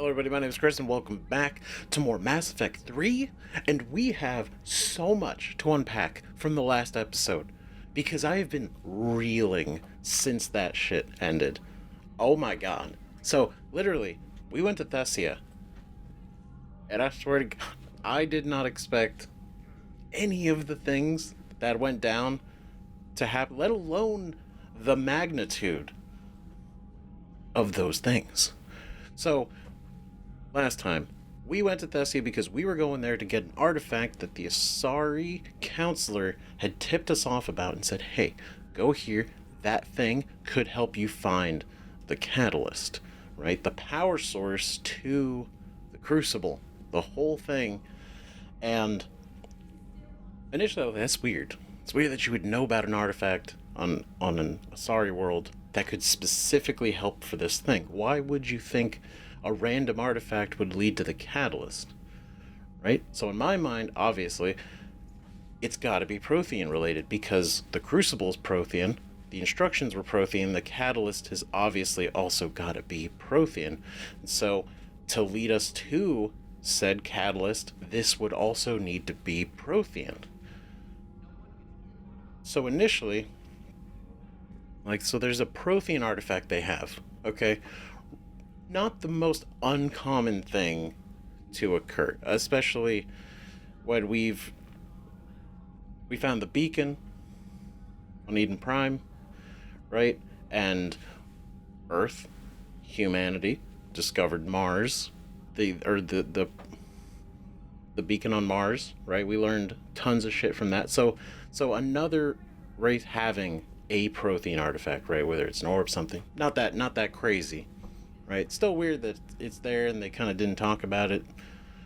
Hello everybody, my name is Chris and welcome back to more Mass Effect 3, and we have so much to unpack from the last episode, because I have been reeling since that shit ended. Oh my god. So, literally, we went to Thessia, and I swear to god, I did not expect any of the things that went down to happen, let alone the magnitude of those things. So, last time, we went to Thessia because we were going there to get an artifact that the Asari counselor had tipped us off about and said, hey, go here, that thing could help you find the catalyst, right? The power source to the Crucible, the whole thing. And initially, that's weird. It's weird that you would know about an artifact on an Asari world that could specifically help for this thing. Why would you think a random artifact would lead to the catalyst, right? So in my mind, obviously, it's got to be Prothean related because the Crucible is Prothean, the instructions were Prothean, the catalyst has obviously also got to be Prothean. And so to lead us to said catalyst, this would also need to be Prothean. So initially, so there's a Prothean artifact they have, okay? Not the most uncommon thing to occur, especially when we found the beacon on Eden Prime, right? And Earth, humanity discovered Mars, the beacon on Mars, right? We learned tons of shit from that. So another race having a Prothean artifact, right? Whether it's an orb, something, not that crazy. Right? Still weird that it's there and they kind of didn't talk about it.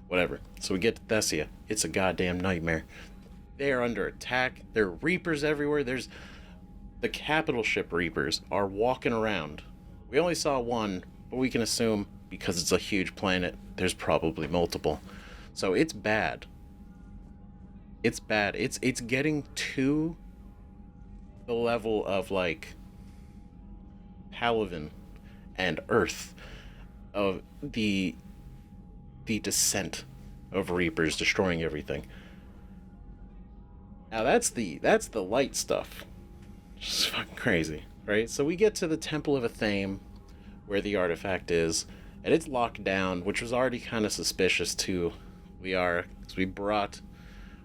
Whatever. So we get to Thessia. It's a goddamn nightmare. They are under attack. There are Reapers everywhere. There's the capital ship Reapers are walking around. We only saw one, but we can assume because it's a huge planet, there's probably multiple. So it's bad. It's bad. It's getting to the level of Palaven and Earth, of the descent of Reapers destroying everything. Now that's the light stuff. Just fucking crazy, right? So we get to the Temple of Athame, where the artifact is, and it's locked down, which was already kind of suspicious too. Because we brought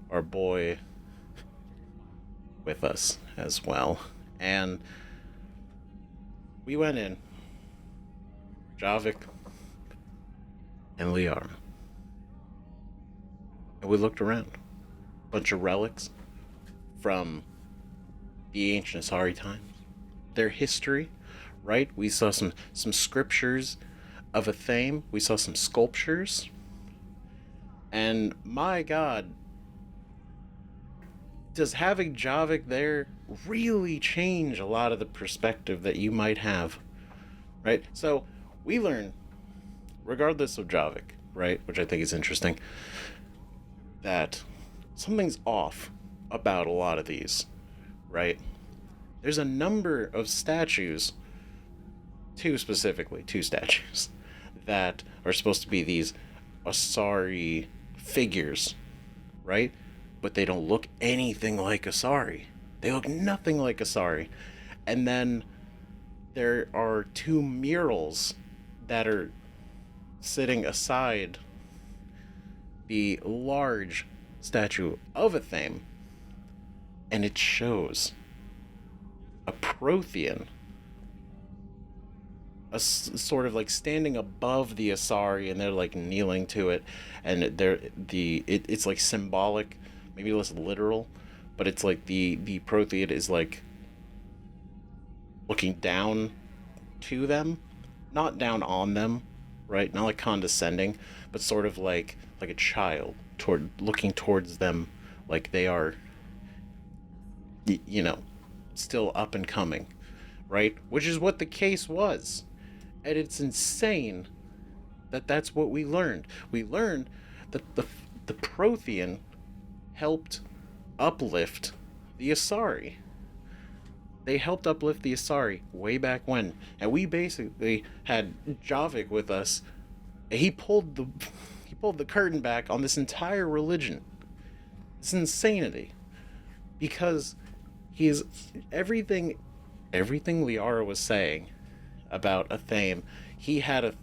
our boy with us as well, and we went in. Javik and Liara. And we looked around. Bunch of relics from the ancient Asari times. Their history, right? We saw some scriptures of Athame. We saw some sculptures. And my god, does having Javik there really change a lot of the perspective that you might have, right? So we learn, regardless of Javik, right, which I think is interesting, that something's off about a lot of these, right? There's a number of statues, two statues, that are supposed to be these Asari figures, right? But they don't look anything like Asari. They look nothing like Asari. And then there are two murals that are sitting aside the large statue of Athame, and it shows a Prothean, sort of standing above the Asari, and they're kneeling to it, and it's symbolic, maybe less literal, but it's the Prothean is looking down to them, not down on them, right? Not condescending, but sort of like a child looking towards them, like they are, still up and coming, right? Which is what the case was, and it's insane that that's what we learned. We learned that the Prothean helped uplift the Asari. They helped uplift the Asari way back when, and we basically had Javik with us He pulled the curtain back on this entire religion. It's insanity. Because he's everything Liara was saying about a theme, he had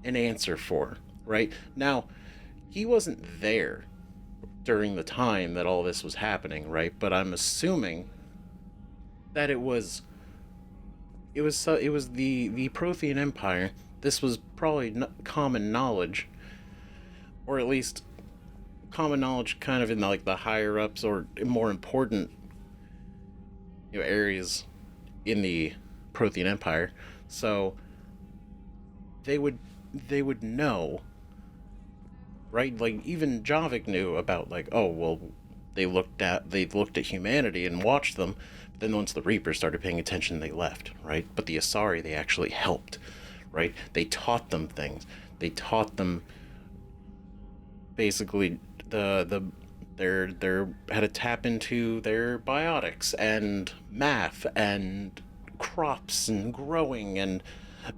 an answer for, right? Now, he wasn't there during the time that all this was happening, right? But I'm assuming that it was the Prothean Empire. This was probably common knowledge, or at least common knowledge kind of in like the higher ups or more important areas in the Prothean Empire. So they would know, right? Like even Javik knew about, like, oh well, they looked at humanity and watched them, but then once the Reapers started paying attention, they left, right? But the Asari, they actually helped, right? They taught them things. They taught them basically their how to tap into their biotics and math and crops and growing and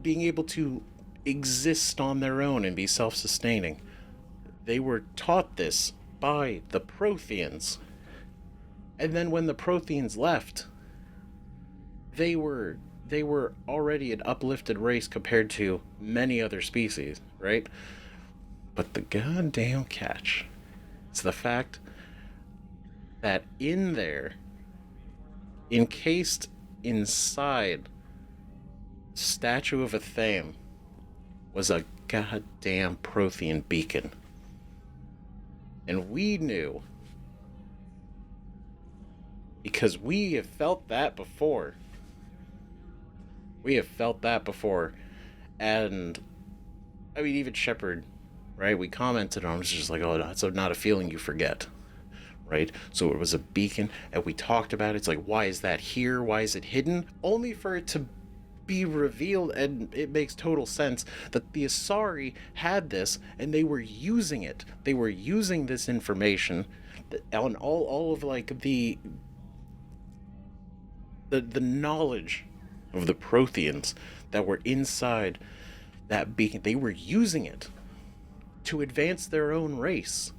being able to exist on their own and be self-sustaining. They were taught this by the Protheans. And then when the Protheans left, they were already an uplifted race compared to many other species, right? But the goddamn catch is the fact that in there, encased inside statue of a Thame, was a goddamn Prothean beacon. And we knew, because we have felt that before. And I mean, even Shepard, right? We commented on it, was just like, oh, it's not a feeling you forget, right? So it was a beacon, and we talked about it. It's like, why is that here? Why is it hidden? Only for it to be revealed, and it makes total sense that the Asari had this, and they were using it. They were using this information on all of like the knowledge of the Protheans that were inside that beacon. They were using it to advance their own race,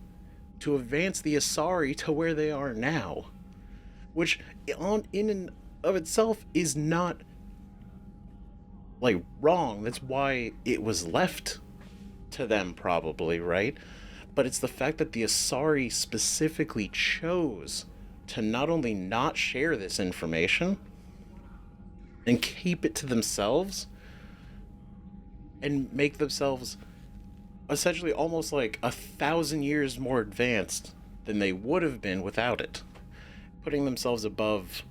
to advance the Asari to where they are now, which in and of itself is not like wrong. That's why it was left to them, probably, right? But it's the fact that the Asari specifically chose to not only not share this information and keep it to themselves and make themselves essentially almost like 1,000 years more advanced than they would have been without it, putting themselves above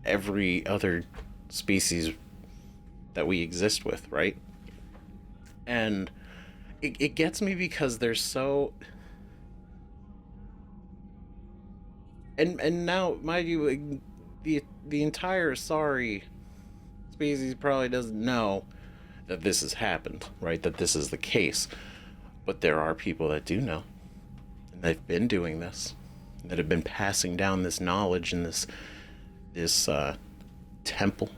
every other species that we exist with, right? And it gets me because they're so... And now, mind you, the entire Asari species probably doesn't know that this has happened, right? That this is the case. But there are people that do know. And they've been doing this. That have been passing down this knowledge and this temple,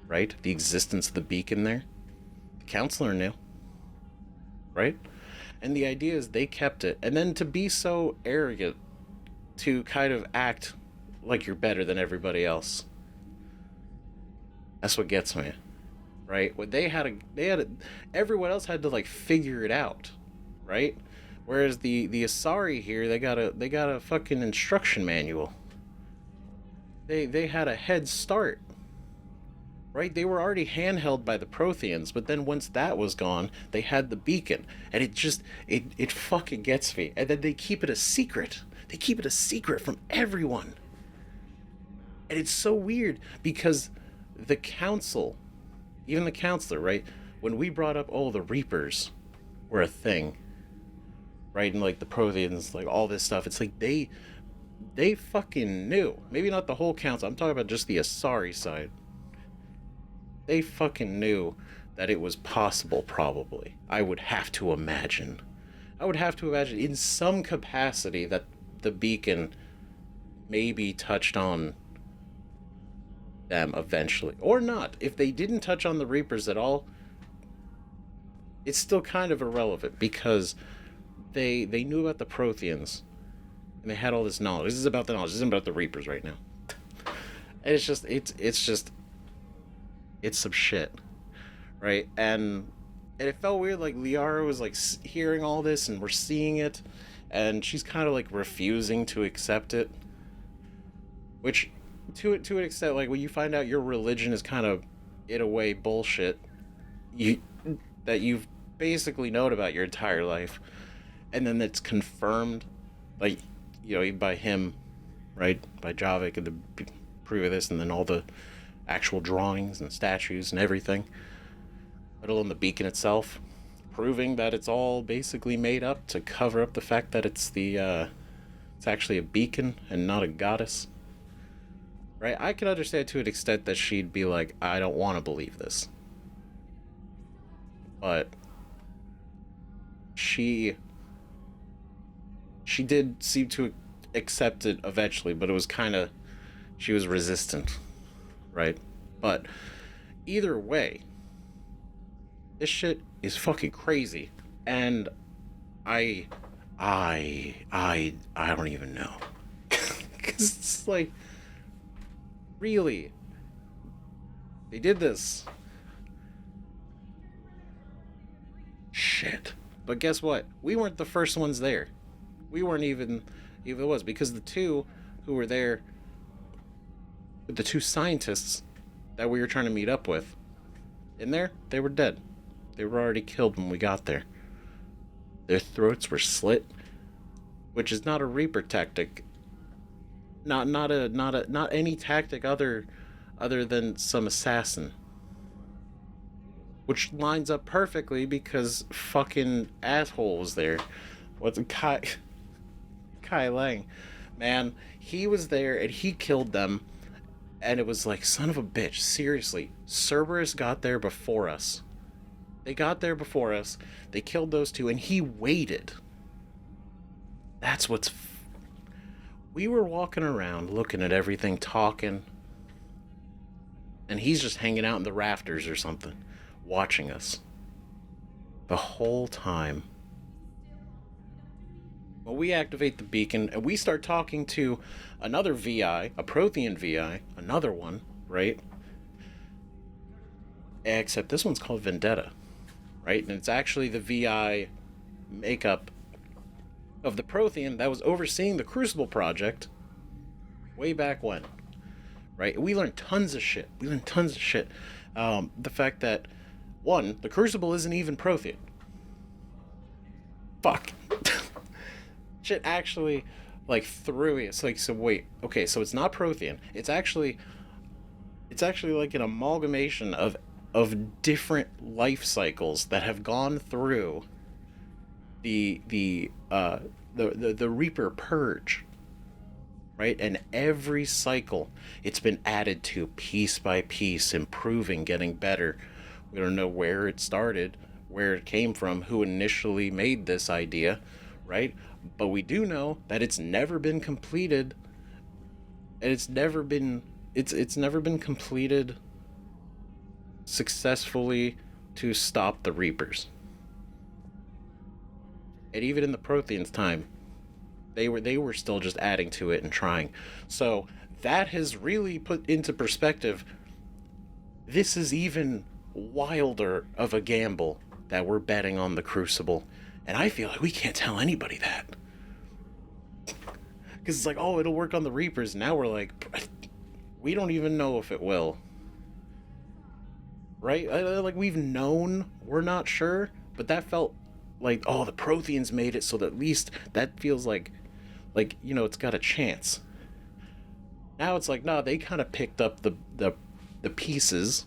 right? The existence of the beacon there. The counselor knew, right? And the idea is they kept it. And then to be so arrogant, to kind of act like you're better than everybody else. That's what gets me, right? What everyone else had to like figure it out, right? Whereas the Asari here, they got a fucking instruction manual. They had a head start, right? They were already handheld by the Protheans, but then once that was gone, they had the beacon, and it fucking gets me. And then they keep it a secret. They keep it a secret from everyone. And it's so weird because the council, even the counselor, right? When we brought up, oh, the Reapers were a thing, right? And like the Protheans, like all this stuff, it's like they fucking knew. Maybe not the whole council. I'm talking about just the Asari side. They fucking knew that it was possible, probably. I would have to imagine in some capacity that the beacon maybe touched on them eventually, or not. If they didn't touch on the Reapers at all, it's still kind of irrelevant because they knew about the Protheans and they had all this knowledge. This is about the knowledge. This isn't about the Reapers right now. And it's some shit, right? And it felt weird. Like Liara was like hearing all this, and we're seeing it, and she's kind of like refusing to accept it. Which, to an extent, like when you find out your religion is kind of, in a way, bullshit, that you've basically known about your entire life, and then it's confirmed, like, you know, by him, right, by Javik, and the proof of this, and then all the actual drawings and statues and everything, let alone the beacon itself, proving that it's all basically made up to cover up the fact that it's it's actually a beacon and not a goddess. Right? I can understand to an extent that she'd be like, I don't want to believe this. But she did seem to accept it eventually, but it was kind of, she was resistant, right? But either way, this shit is fucking crazy, and I don't even know, because it's like, really, they did this. Shit. But guess what? We weren't the first ones there. We weren't even it was, because the two who were there, the two scientists that we were trying to meet up with, in there, they were dead. They were already killed when we got there. Their throats were slit, which is not a Reaper tactic. Not any tactic other than some assassin. Which lines up perfectly because fucking asshole was there. What's Kai Leng. Man, he was there and he killed them, and it was like, son of a bitch, seriously. Cerberus got there before us. They got there before us. They killed those two, and he waited. That's what's... We were walking around, looking at everything, talking, and he's just hanging out in the rafters or something, watching us. The whole time. Well, we activate the beacon, and we start talking to another VI, a Prothean VI, another one, right? Except this one's called Vendetta, right? And it's actually the VI makeup of the Prothean that was overseeing the Crucible project way back when, right? We learned tons of shit. The fact that, one, the Crucible isn't even Prothean. Fuck. Shit actually, like, threw me. It's like, so wait, okay, so it's not Prothean. It's actually like an amalgamation of different life cycles that have gone through the Reaper purge, right? And every cycle, it's been added to piece by piece, improving, getting better. We don't know where it started, where it came from, who initially made this idea, right? But we do know that it's never been completed, and it's never been completed successfully to stop the Reapers. And even in the Protheans' time, they were still just adding to it and trying. So that has really put into perspective, this is even wilder of a gamble that we're betting on the Crucible. And I feel like we can't tell anybody that. Because it's like, oh, it'll work on the Reapers. Now we're like, we don't even know if it will. Right? Like, we've known, we're not sure. But that felt like, oh, the Protheans made it, so that at least that feels like, you know, it's got a chance. Now it's like, no, they kind of picked up the pieces,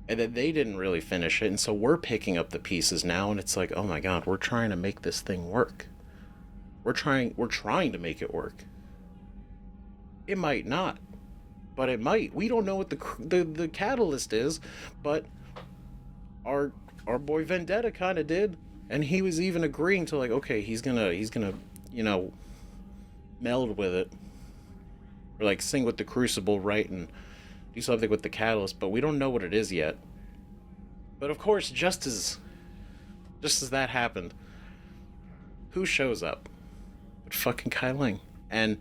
and then they didn't really finish it, and so we're picking up the pieces now, and it's like, oh my god, we're trying to make this thing work. We're trying to make it work. It might not, but it might. We don't know what the catalyst is, but our boy Vendetta kind of did, and he was even agreeing to, like, okay, he's gonna you know, meld with it, or like sing with the Crucible, right, and do something with the catalyst, but we don't know what it is yet. But of course, just as just as that happened, who shows up? But fucking Kai Leng. And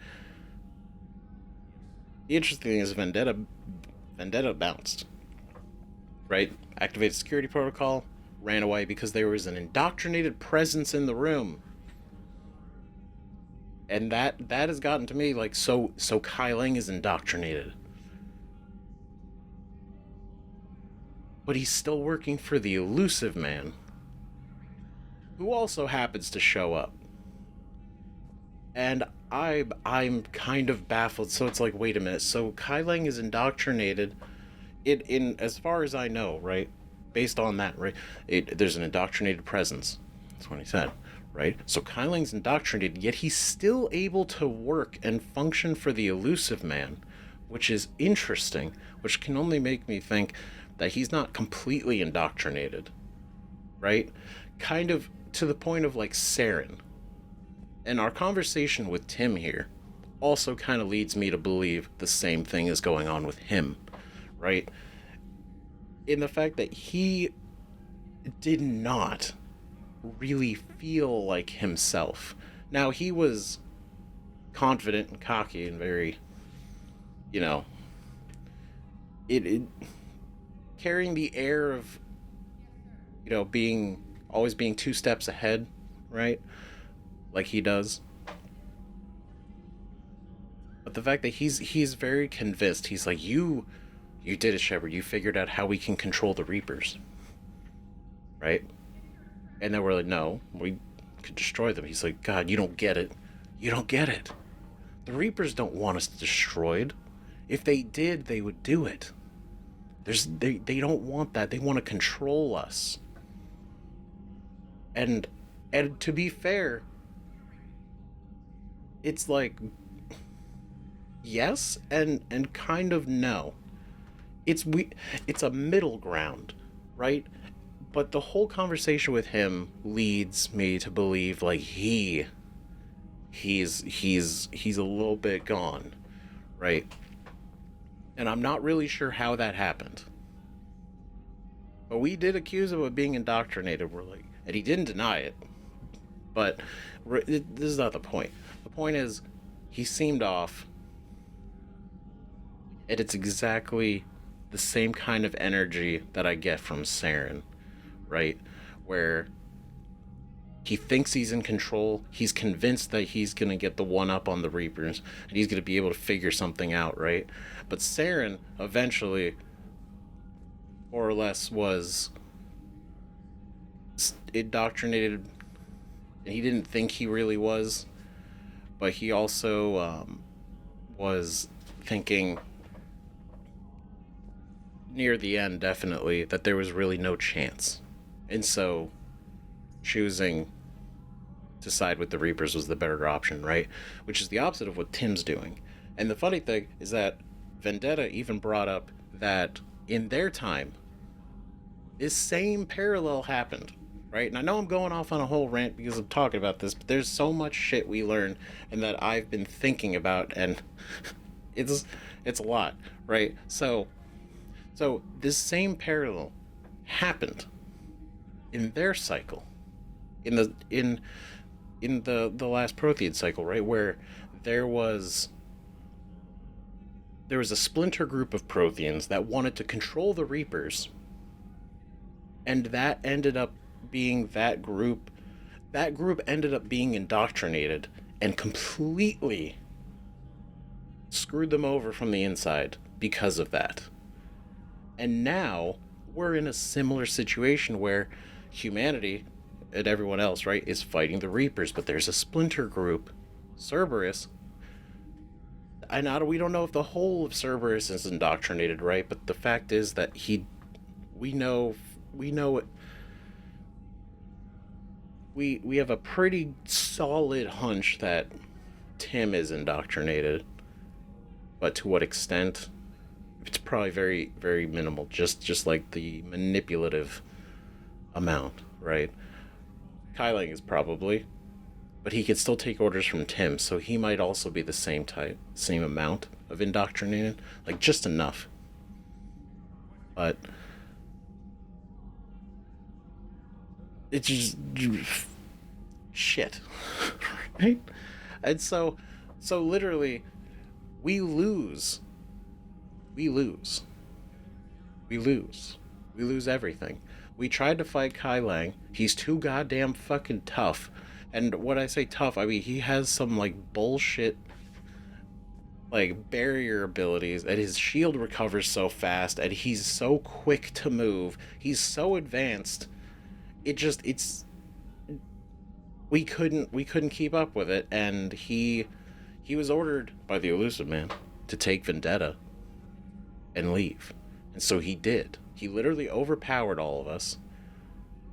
the interesting thing is Vendetta bounced. Right? Activated security protocol, ran away because there was an indoctrinated presence in the room. And that has gotten to me, like, so Kai Leng is indoctrinated. But he's still working for the elusive man, who also happens to show up. And I'm kind of baffled. So it's like, wait a minute. So Kai Leng is indoctrinated. In as far as I know, right? Based on that, right? There's an indoctrinated presence. That's what he said, right? So Kai Leng's indoctrinated, yet he's still able to work and function for the elusive man, which is interesting, which can only make me think that he's not completely indoctrinated, right? Kind of to the point of like Saren. And our conversation with Tim here also kind of leads me to believe the same thing is going on with him, right? In the fact that he did not really feel like himself. Now, he was confident and cocky and very, you know, it carrying the air of, you know, always being 2 steps ahead, right? Like he does. But the fact that he's very convinced, he's like, you did it, Shepard. You figured out how we can control the Reapers, right? And then we're like, no, we could destroy them. He's like, God, you don't get it. You don't get it. The Reapers don't want us destroyed. If they did, they would do it. They don't want that. They want to control us. And to be fair, it's like yes and kind of no. It's a middle ground, right? But the whole conversation with him leads me to believe like he's a little bit gone, right? And I'm not really sure how that happened. But we did accuse him of being indoctrinated. We're like, and he didn't deny it. But this is not the point. The point is, he seemed off. And it's exactly the same kind of energy that I get from Saren, right? Where he thinks he's in control. He's convinced that he's going to get the one up on the Reapers. And he's going to be able to figure something out, right? But Saren eventually, more or less, was indoctrinated. And he didn't think he really was. But he also was thinking near the end, definitely, that there was really no chance. And so choosing to side with the Reapers was the better option, right? Which is the opposite of what Tim's doing. And the funny thing is that Vendetta even brought up that in their time, this same parallel happened, right? And I know I'm going off on a whole rant because I'm talking about this, but there's so much shit we learn and that I've been thinking about, and it's a lot, right? So this same parallel happened in their cycle, in the last Prothean cycle, right, where there was a splinter group of Protheans that wanted to control the Reapers, and that ended up being that group ended up being indoctrinated and completely screwed them over from the inside because of that. And now we're in a similar situation where humanity and everyone else, right, is fighting the Reapers, but there's a splinter group, Cerberus. And we don't know if the whole of Cerberus is indoctrinated, right? But the fact is that we know it. We have a pretty solid hunch that Tim is indoctrinated, but to what extent? It's probably very, very minimal, just like the manipulative amount, right? Kai Leng is probably, but he could still take orders from Tim, so he might also be the same amount of indoctrinated, like just enough. But it's just shit, right? And so literally, we lose, we lose, we lose, we lose everything. We tried to fight Kai Leng. He's too goddamn fucking tough. And when I say tough, I mean he has some like bullshit like barrier abilities, and his shield recovers so fast, and he's so quick to move. He's so advanced. It's we couldn't keep up with it, and he was ordered by the Elusive Man to take Vendetta and leave. And so he did. He literally overpowered all of us.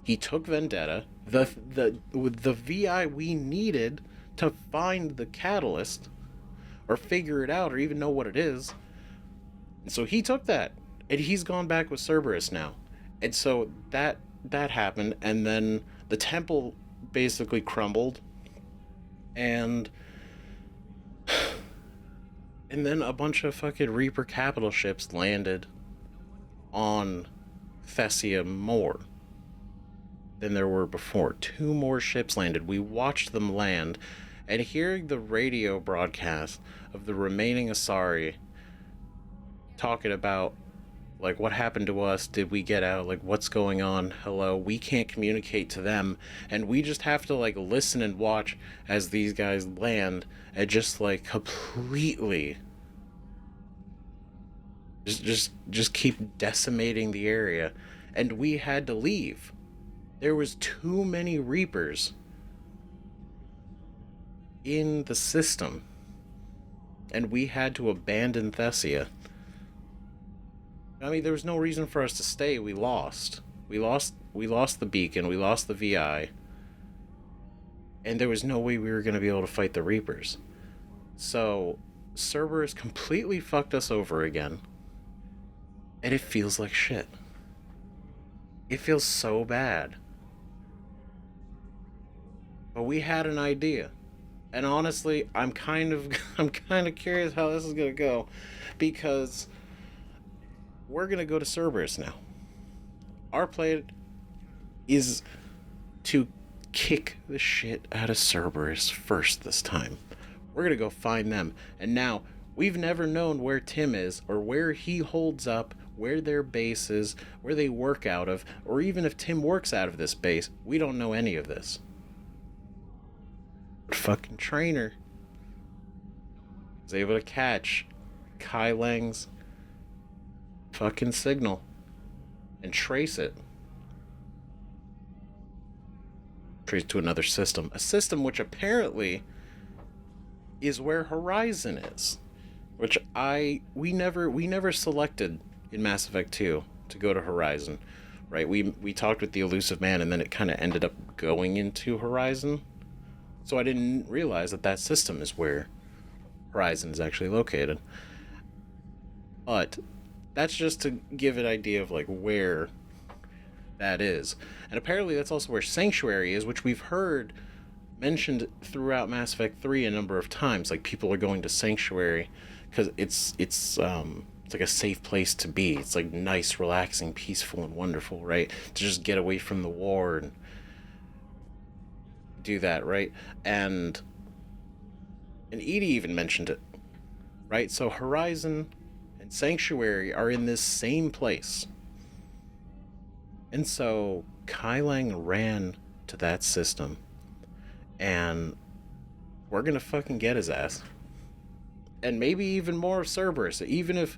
He took Vendetta, the VI we needed to find the catalyst or figure it out or even know what it is. And so he took that, and he's gone back with Cerberus now. And so that happened, and then the temple basically crumbled, and then a bunch of fucking Reaper capital ships landed on Thessia more than there were before. 2 more ships landed. We watched them land, and hearing the radio broadcast of the remaining Asari talking about, like, what happened to us, did we get out, like, what's going on, hello, we can't communicate to them, and we just have to, like, listen and watch as these guys land and just, like, completely just keep decimating the area. And we had to leave. There was too many Reapers in the system, and we had to abandon Thessia. I mean, there was no reason for us to stay. We lost the beacon, we lost the VI, and there was no way we were going to be able to fight the Reapers. So Cerberus completely fucked us over again, and it feels like shit. It feels so bad. But we had an idea. And honestly, I'm kind of curious how this is going to go, because we're going to go to Cerberus now. Our plan is to kick the shit out of Cerberus first this time. We're going to go find them. And now, we've never known where Tim is, or where he holds up, where their base is, where they work out of, or even if Tim works out of this base. We don't know any of this. But fucking Trainer was able to catch Kai Leng's fucking signal and trace it to another system, a system which apparently is where Horizon is, which we never selected in Mass Effect 2 to go to Horizon, right? We talked with the Elusive Man, and then it kind of ended up going into Horizon, so I didn't realize that system is where Horizon is actually located. But that's just to give an idea of like where that is. And apparently that's also where Sanctuary is, which we've heard mentioned throughout Mass Effect 3 a number of times. Like, people are going to Sanctuary because it's like a safe place to be. It's like nice, relaxing, peaceful, and wonderful, right? To just get away from the war and do that, right? And Edie even mentioned it, right? So Horizon and Sanctuary are in this same place. And so Kai Leng ran to that system, and we're gonna fucking get his ass. And maybe even more of Cerberus, even if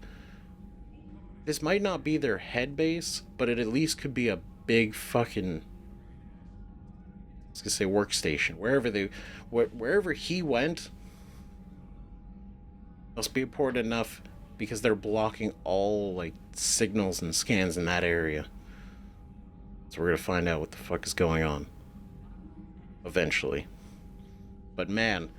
this might not be their head base, but it at least could be a big fucking, I was gonna say workstation. Wherever he went must be important enough, because they're blocking all like signals and scans in that area. So we're gonna find out what the fuck is going on eventually. But man,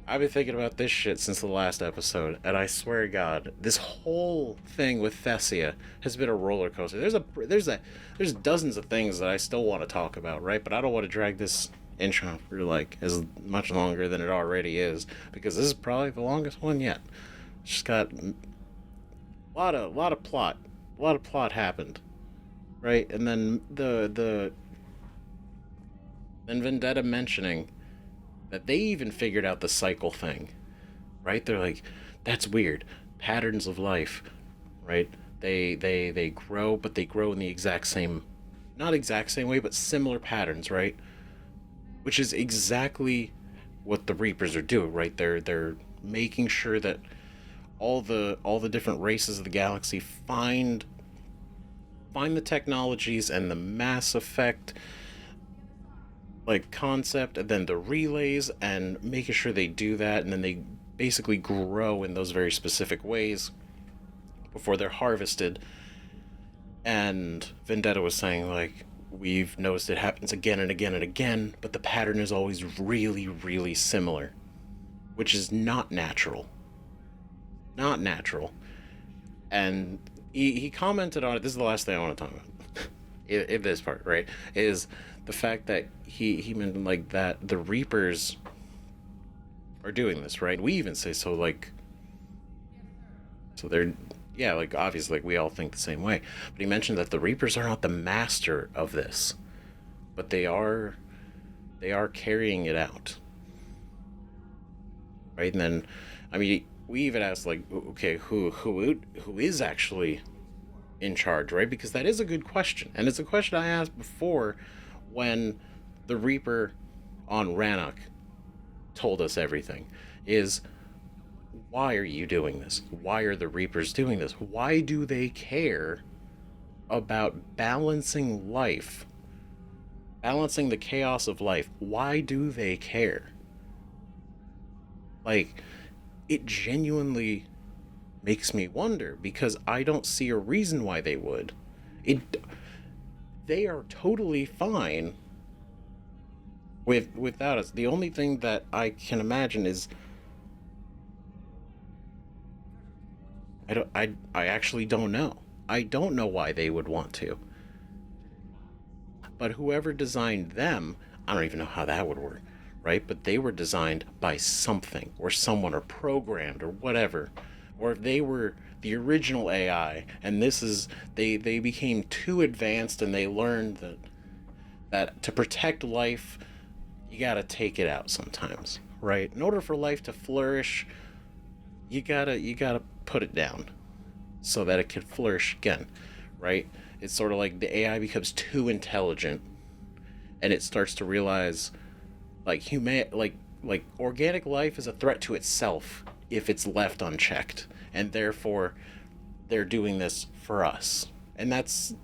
I've been thinking about this shit since the last episode, and I swear to God, this whole thing with Thessia has been a roller coaster. There's dozens of things that I still want to talk about, right? But I don't want to drag this intro for like as much longer than it already is, because this is probably the longest one yet. It's just got a lot of plot happened, right? And then the Then Vendetta mentioning that they even figured out the cycle thing, right? They're like, that's weird. Patterns of life, right? They grow, but they grow in the exact same, not exact same way, but similar patterns, right? Which is exactly what the Reapers are doing, right? They're making sure that all the different races of the galaxy find the technologies and the Mass Effect like concept, and then the relays, and making sure they do that, and then they basically grow in those very specific ways before they're harvested. And Vendetta was saying, like, we've noticed it happens again and again and again, but the pattern is always really, really similar, which is not natural. Not natural. And he commented on it. This is the last thing I want to talk about. In this part, right? Is the fact that he mentioned, like, that the Reapers are doing this, right? We even say so, like, so they're, yeah, like, obviously, like, we all think the same way. But he mentioned that the Reapers are not the master of this, but they are carrying it out, right? And then, I mean, we even asked, like, okay, who is actually in charge, right? Because that is a good question, and it's a question I asked before when the Reaper on Rannoch told us everything. Is, why are you doing this? Why are the Reapers doing this? Why do they care about balancing life, balancing the chaos of life? Why do they care? Like, it genuinely makes me wonder, because I don't see a reason why they would. They are totally fine without us. The only thing that I can imagine is, I actually don't know. I don't know why they would want to. But whoever designed them, I don't even know how that would work, right? But they were designed by something or someone, or programmed or whatever. Or if they were the original AI and this is, they became too advanced and they learned that to protect life, you gotta take it out sometimes, right? In order for life to flourish, you gotta put it down so that it can flourish again, right? It's sort of like the AI becomes too intelligent and it starts to realize, like, like organic life is a threat to itself if it's left unchecked, and therefore they're doing this for us. And that's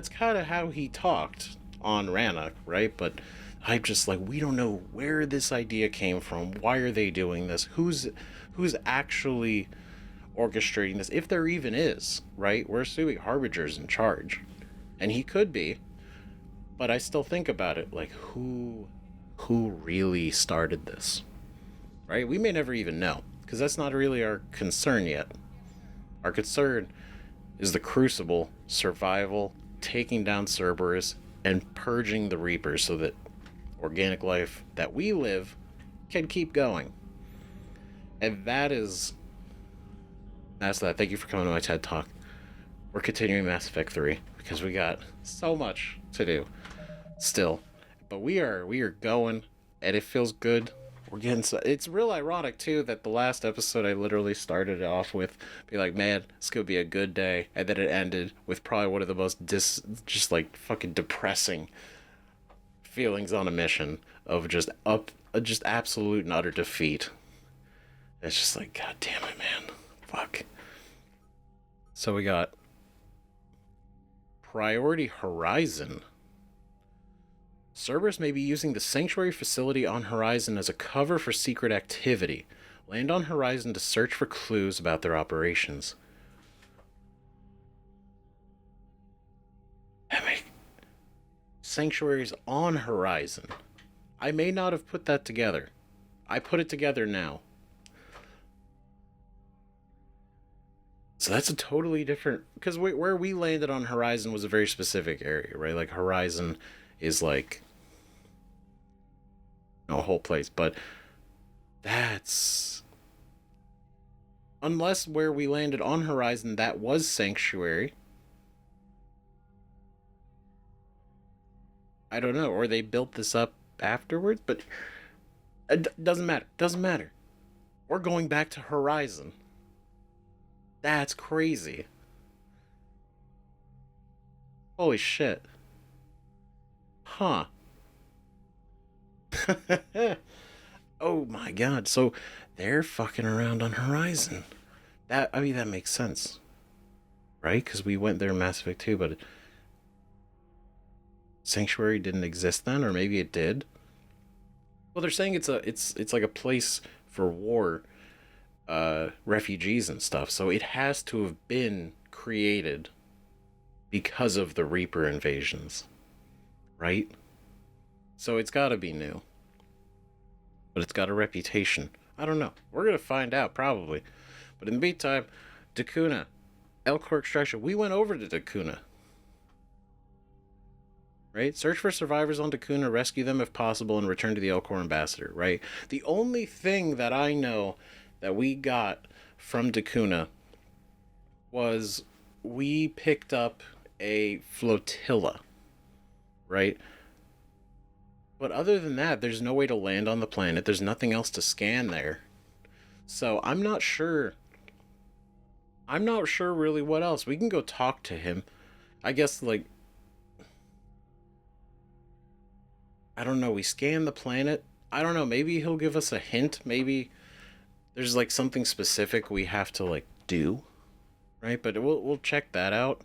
kind of how he talked on Rannoch, right? But I'm just like, we don't know where this idea came from. Why are they doing this? Who's actually orchestrating this, if there even is, right? We're assuming Harbinger's in charge, and he could be, but I still think about it, like, who really started this, right? We may never even know, because that's not really our concern yet. Our concern is the Crucible, survival, taking down Cerberus, and purging the Reapers so that organic life that we live can keep going. And that's that. Thank you for coming to my TED Talk. We're continuing Mass Effect 3 because we got so much to do still. But we are going, and it feels good. We're getting it's real ironic too that the last episode I literally started off with be like, man, this could be a good day, and then it ended with probably one of the most just like fucking depressing feelings on a mission of just absolute and utter defeat. It's just like, god damn it, man. Fuck. So we got Priority Horizon. Cerberus may be using the Sanctuary facility on Horizon as a cover for secret activity. Land on Horizon to search for clues about their operations. I mean, Sanctuary's on Horizon. I may not have put that together. I put it together now. So that's a totally different... Because where we landed on Horizon was a very specific area, right? Like, Horizon is like... a whole place, but that's... Unless where we landed on Horizon, that was Sanctuary. I don't know. Or they built this up up afterwards, but it doesn't matter. Doesn't matter. We're going back to Horizon. That's crazy. Holy shit. Huh. Oh my god. So they're fucking around on Horizon. That makes sense. Right? Because we went there in Mass Effect 2, but Sanctuary didn't exist then, or maybe it did. Well, they're saying it's like a place for war refugees and stuff, so it has to have been created because of the Reaper invasions, right? So it's got to be new, but it's got a reputation. I don't know. We're gonna find out probably, but in the meantime, Dakuna, Elcor extraction. We went over to Dakuna. Right? Search for survivors on Dakuna, rescue them if possible, and return to the Elcor ambassador, right? The only thing that I know that we got from Dakuna was we picked up a flotilla, right? But other than that, there's no way to land on the planet. There's nothing else to scan there. So I'm not sure. I'm not sure really what else. We can go talk to him. I guess, like, I don't know, we scan the planet. I don't know, maybe he'll give us a hint. Maybe there's like something specific we have to like do, right? But we'll check that out.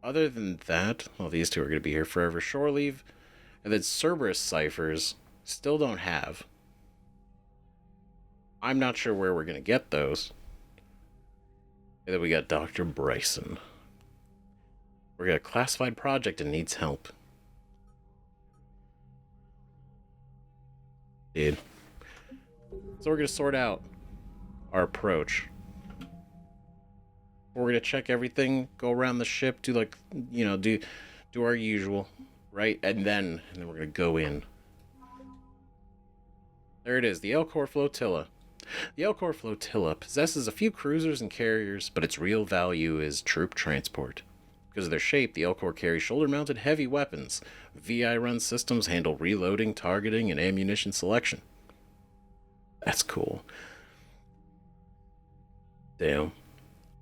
Other than that, well, these two are going to be here forever. Shore leave, and then Cerberus ciphers still don't have. I'm not sure where we're going to get those. And then we got Dr. Bryson. We got a classified project and needs help. Dude. So we're going to sort out our approach. We're going to check everything, go around the ship, do like, do our usual, right? And then we're going to go in. There it is, the Elcor Flotilla. The Elcor Flotilla possesses a few cruisers and carriers, but its real value is troop transport. Because of their shape, the Elcor carry shoulder-mounted heavy weapons. VI-run systems handle reloading, targeting, and ammunition selection. That's cool. Damn.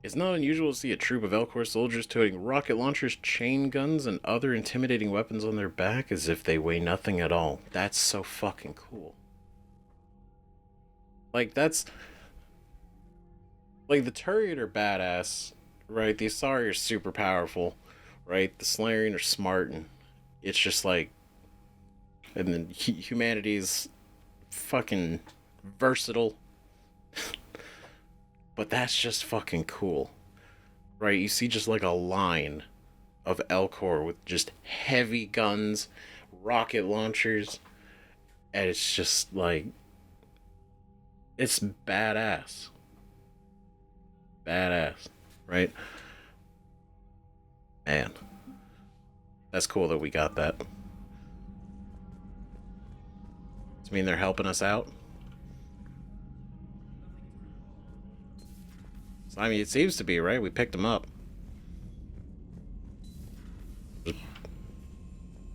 It's not unusual to see a troop of Elcor soldiers toting rocket launchers, chain guns, and other intimidating weapons on their back as if they weigh nothing at all. That's so fucking cool. Like, that's... Like, the Turret are badass, right? The Asari are super powerful, right? The Salarian are smart, and it's just like... And then humanity's fucking versatile. But that's just fucking cool. Right? You see just like a line of Elcor with just heavy guns, rocket launchers, and it's just like... It's badass. Badass. Right? Man. That's cool that we got that. Does it mean they're helping us out? So, I mean, it seems to be, right? We picked them up. Yeah.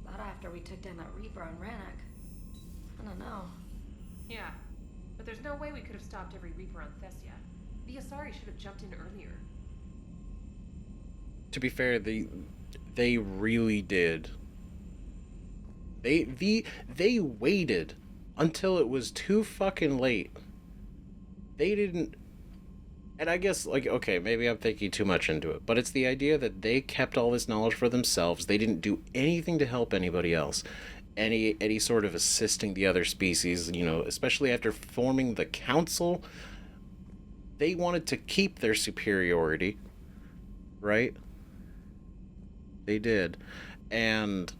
Not after we took down that Reaper on Rannoch. I don't know. Yeah. But there's no way we could have stopped every Reaper on Thessia. The Asari should have jumped in earlier. To be fair, they really did. They waited until it was too fucking late. They didn't... And I guess, like, okay, maybe I'm thinking too much into it, but it's the idea that they kept all this knowledge for themselves. They didn't do anything to help anybody else. Any sort of assisting the other species, especially after forming the council, they wanted to keep their superiority, right? They did. And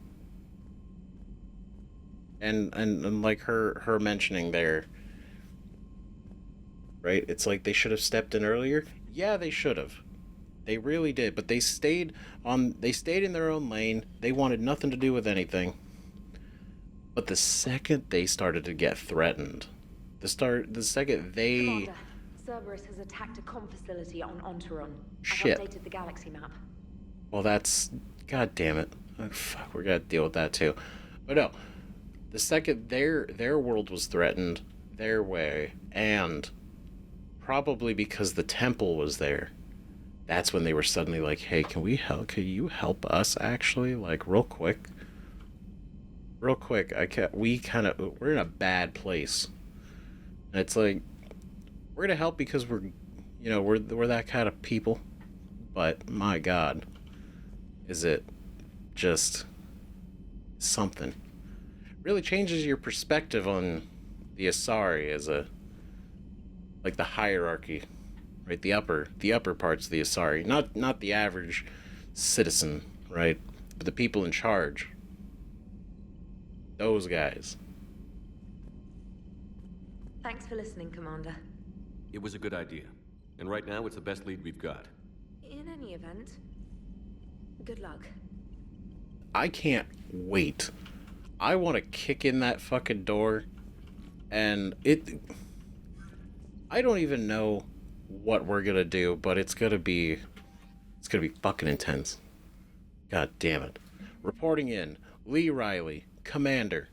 like her mentioning there, right? It's like they should have stepped in earlier. Yeah, they should have. They really did, but they stayed in their own lane. They wanted nothing to do with anything. But the second they started to get threatened, the second they... Commander, Cerberus has attacked a comm facility on Ontaron. Shit. I've updated the galaxy map. Well, that's... God damn it. Oh, fuck, we're gonna deal with that too. But no, the second their world was threatened, their way, and probably because the temple was there, that's when they were suddenly like, hey, can we help? Can you help us actually? Like, real quick. Real quick, we're in a bad place. And it's like, we're gonna help because we're that kind of people. But my God, is it just something? Really changes your perspective on the Asari as like the hierarchy, right? The upper parts of the Asari, not the average citizen, right? But the people in charge. Those guys. Thanks for listening, Commander. It was a good idea. And right now, it's the best lead we've got. In any event, good luck. I can't wait. I want to kick in that fucking door, and I don't even know what we're gonna do, but it's gonna be fucking intense. God damn it. Reporting in, Lee Riley, Commander.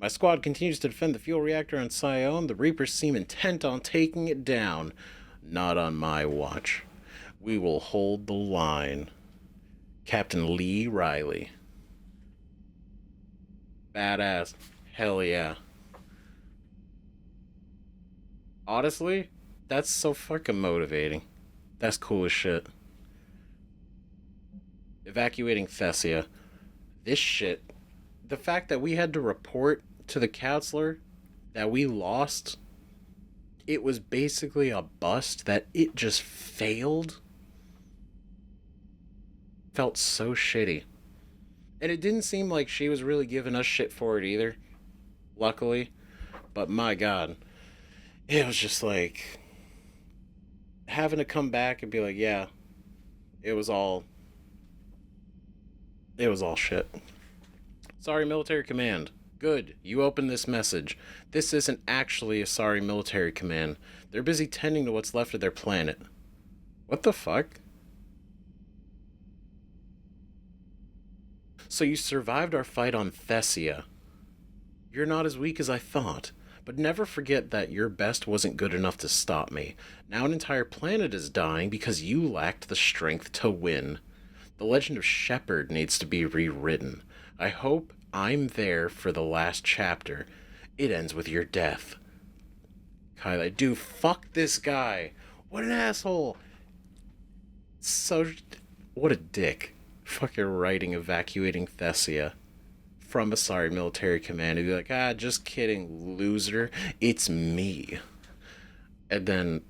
My squad continues to defend the fuel reactor on Sion. The Reapers seem intent on taking it down. Not on my watch. We will hold the line. Captain Lee Riley. Badass. Hell yeah. Honestly, that's so fucking motivating. That's cool as shit. Evacuating Thessia. This shit. The fact that we had to report to the counselor that we lost, it was basically a bust, that it just failed, felt so shitty. And it didn't seem like she was really giving us shit for it either, luckily. But my God, it was just like having to come back and be like, yeah, it was all shit. Sorry, military command. Good, you opened this message. This isn't actually a sorry military command. They're busy tending to what's left of their planet. What the fuck? So you survived our fight on Thessia. You're not as weak as I thought. But never forget that your best wasn't good enough to stop me. Now an entire planet is dying because you lacked the strength to win. The legend of Shipboard needs to be rewritten. I hope I'm there for the last chapter. It ends with your death. Kylie, dude, fuck this guy. What an asshole. What a dick. Fucking writing evacuating Thessia from a sorry military command. He'd be like, just kidding, loser. It's me. And then,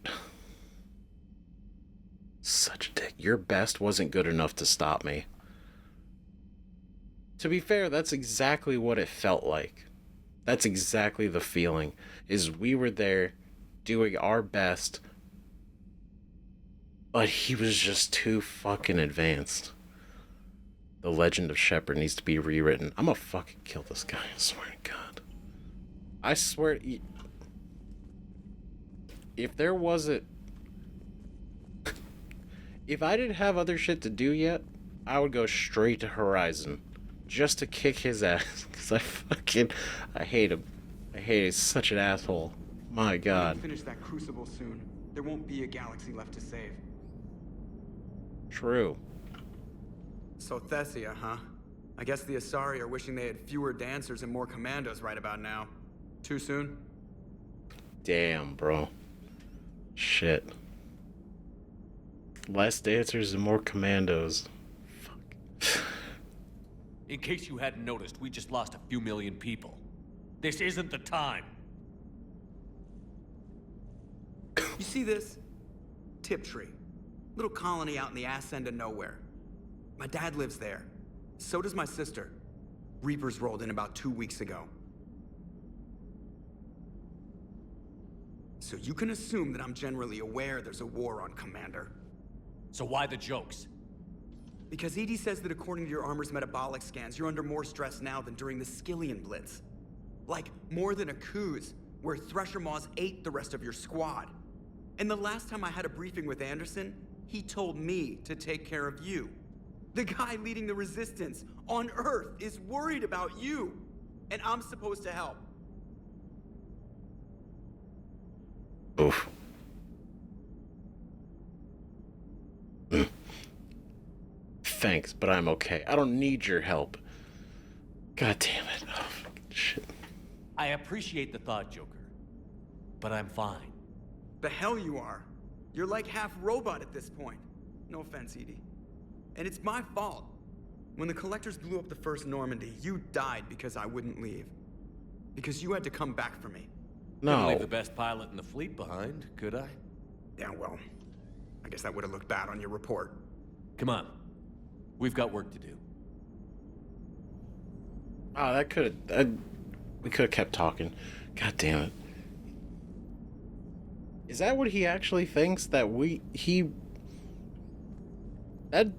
such a dick. Your best wasn't good enough to stop me. To be fair, that's exactly what it felt like. That's exactly the feeling, is we were there doing our best, but he was just too fucking advanced. The legend of Shipboard needs to be rewritten. I'm gonna fucking kill this guy, I swear to God. I swear, if there wasn't... If I didn't have other shit to do yet, I would go straight to Horizon. Just to kick his ass. Because I hate him. I hate him. He's such an asshole. My God. Finish that crucible soon. There won't be a galaxy left to save. True. So Thessia, huh? I guess the Asari are wishing they had fewer dancers and more commandos right about now. Too soon? Damn, bro. Shit. Less dancers and more commandos. Fuck. In case you hadn't noticed, we just lost a few million people. This isn't the time. You see this? Tiptree. Little colony out in the ass end of nowhere. My dad lives there. So does my sister. Reapers rolled in about 2 weeks ago. So you can assume that I'm generally aware there's a war on, Commander. So why the jokes? Because EDI says that according to your armor's metabolic scans, you're under more stress now than during the Skillian Blitz. Like, more than a Kuz, where Thresher Maws ate the rest of your squad. And the last time I had a briefing with Anderson, he told me to take care of you. The guy leading the resistance, on Earth is worried about you, and I'm supposed to help. Oof. Thanks, but I'm okay. I don't need your help. God damn it. Oh, fucking shit. I appreciate the thought, Joker. But I'm fine. The hell you are. You're like half robot at this point. No offense, Edie. And it's my fault. When the Collectors blew up the first Normandy, you died because I wouldn't leave. Because you had to come back for me. Couldn't leave No. the best pilot in the fleet behind, could I? Yeah, well, I guess that would have looked bad on your report. Come on. We've got work to do. Oh, that could have... we could have kept talking. God damn it. Is that what he actually thinks? That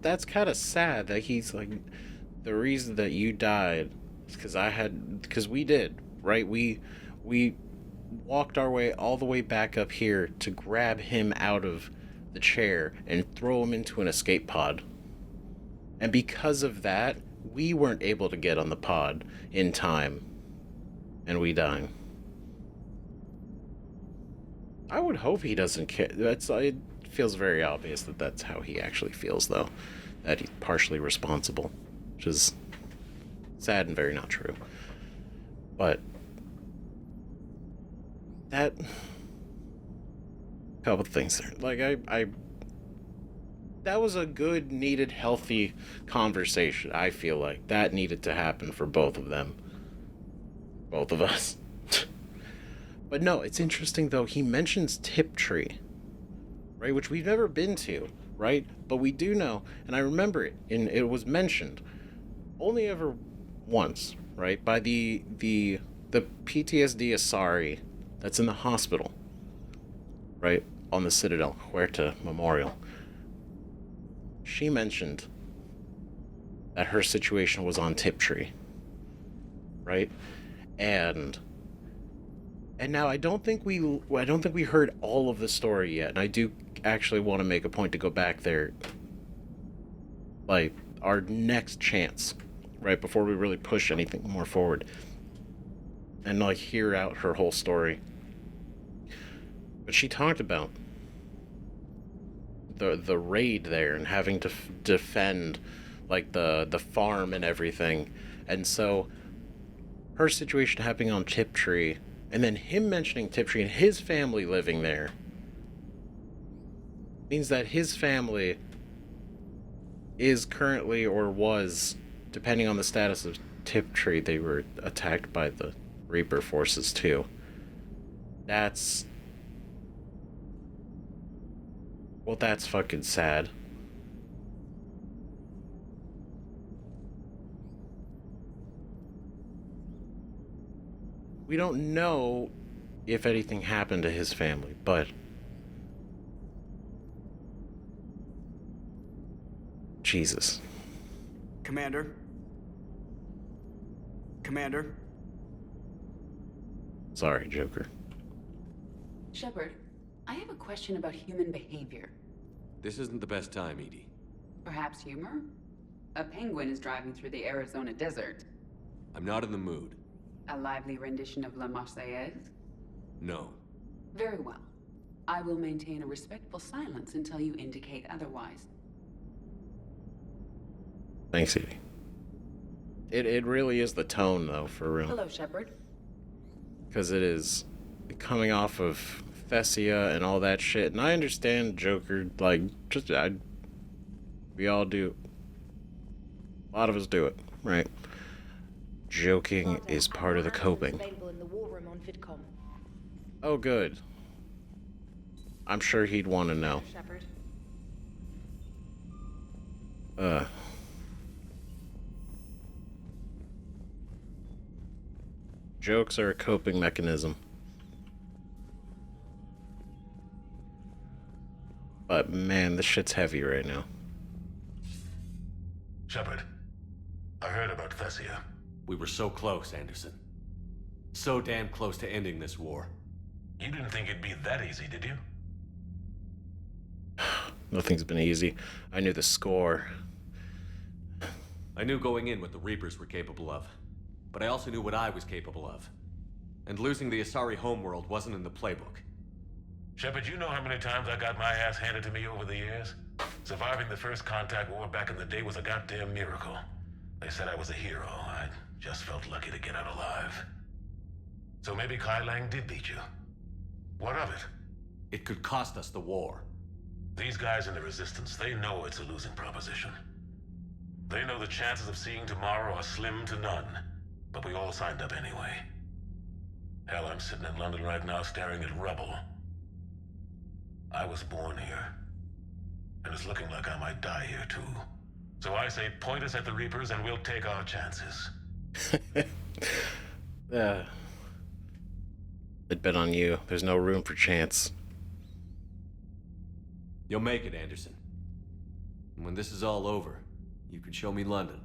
that's kind of sad that he's like, the reason that you died is because we did, right? We walked our way all the way back up here to grab him out of the chair and throw him into an escape pod. And because of that, we weren't able to get on the pod in time. And we died. I would hope he doesn't care. It feels very obvious that that's how he actually feels, though. That he's partially responsible. Which is sad and very not true. But that... couple things there. Like, I that was a good, needed, healthy conversation. I feel like that needed to happen for both of them. Both of us. But no, it's interesting though, he mentions Tiptree, right? Which we've never been to, right? But we do know, and I remember it, and it was mentioned only ever once, right? By the PTSD Asari that's in the hospital, right? On the Citadel, Huerta Memorial. She mentioned that her situation was on Tiptree, right? And now I don't think we heard all of the story yet, and I do actually want to make a point to go back there, like our next chance, right before we really push anything more forward, and like hear out her whole story. But she talked about the raid there and having to defend like the farm and everything, and so her situation happening on Tiptree, and then him mentioning Tiptree and his family living there, means that his family is currently, or was, depending on the status of Tiptree, they were attacked by the Reaper forces too. That's fucking sad. We don't know if anything happened to his family, but Jesus. Commander? Commander? Sorry, Joker. Shepard, I have a question about human behavior. This isn't the best time, Edie. Perhaps humor? A penguin is driving through the Arizona desert. I'm not in the mood. A lively rendition of La Marseillaise? No. Very well. I will maintain a respectful silence until you indicate otherwise. Thanks, Edie. It really is the tone, though, for real. Hello, Shepard. Because it is coming off of Thessia and all that shit. And I understand Joker, like, we all do. A lot of us do it, right? Joking is part of the coping. Available in the war room on VidCom. Oh, good. I'm sure he'd want to know. Shepard. Jokes are a coping mechanism. But man, this shit's heavy right now. Shepard, I heard about Thessia. We were so close, Anderson. So damn close to ending this war. You didn't think it'd be that easy, did you? Nothing's been easy. I knew the score. I knew going in what the Reapers were capable of, but I also knew what I was capable of. And losing the Asari homeworld wasn't in the playbook. Shepard, you know how many times I got my ass handed to me over the years? Surviving the first contact war back in the day was a goddamn miracle. They said I was a hero. I just felt lucky to get out alive. So maybe Kai Leng did beat you. What of it? It could cost us the war. These guys in the Resistance, they know it's a losing proposition. They know the chances of seeing tomorrow are slim to none. But we all signed up anyway. Hell, I'm sitting in London right now staring at rubble. I was born here. And it's looking like I might die here too. So I say point us at the Reapers and we'll take our chances. I'd bet on you. There's no room for chance. You'll make it, Anderson. And when this is all over, you can show me London.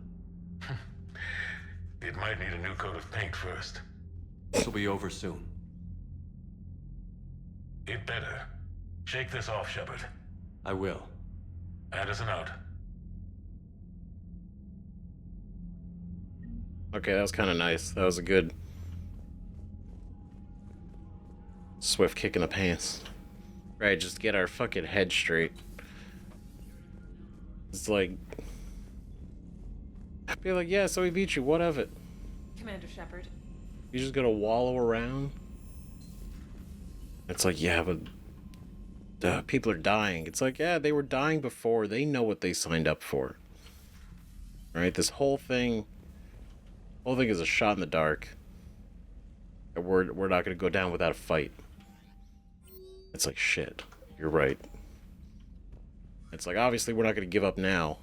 It might need a new coat of paint first. This will be over soon. It better. Shake this off, Shepard. I will. Anderson out. Okay, that was kind of nice. That was a good swift kick in the pants. Right, just get our fucking head straight. It's like... I'd be like, yeah, so we beat you, what of it? Commander Shepard. You just gonna wallow around? It's like, yeah, but... people are dying. It's like, yeah, they were dying before. They know what they signed up for. Right, this whole thing is a shot in the dark. And we're not gonna go down without a fight. It's like, shit, you're right. It's like, obviously we're not gonna give up now.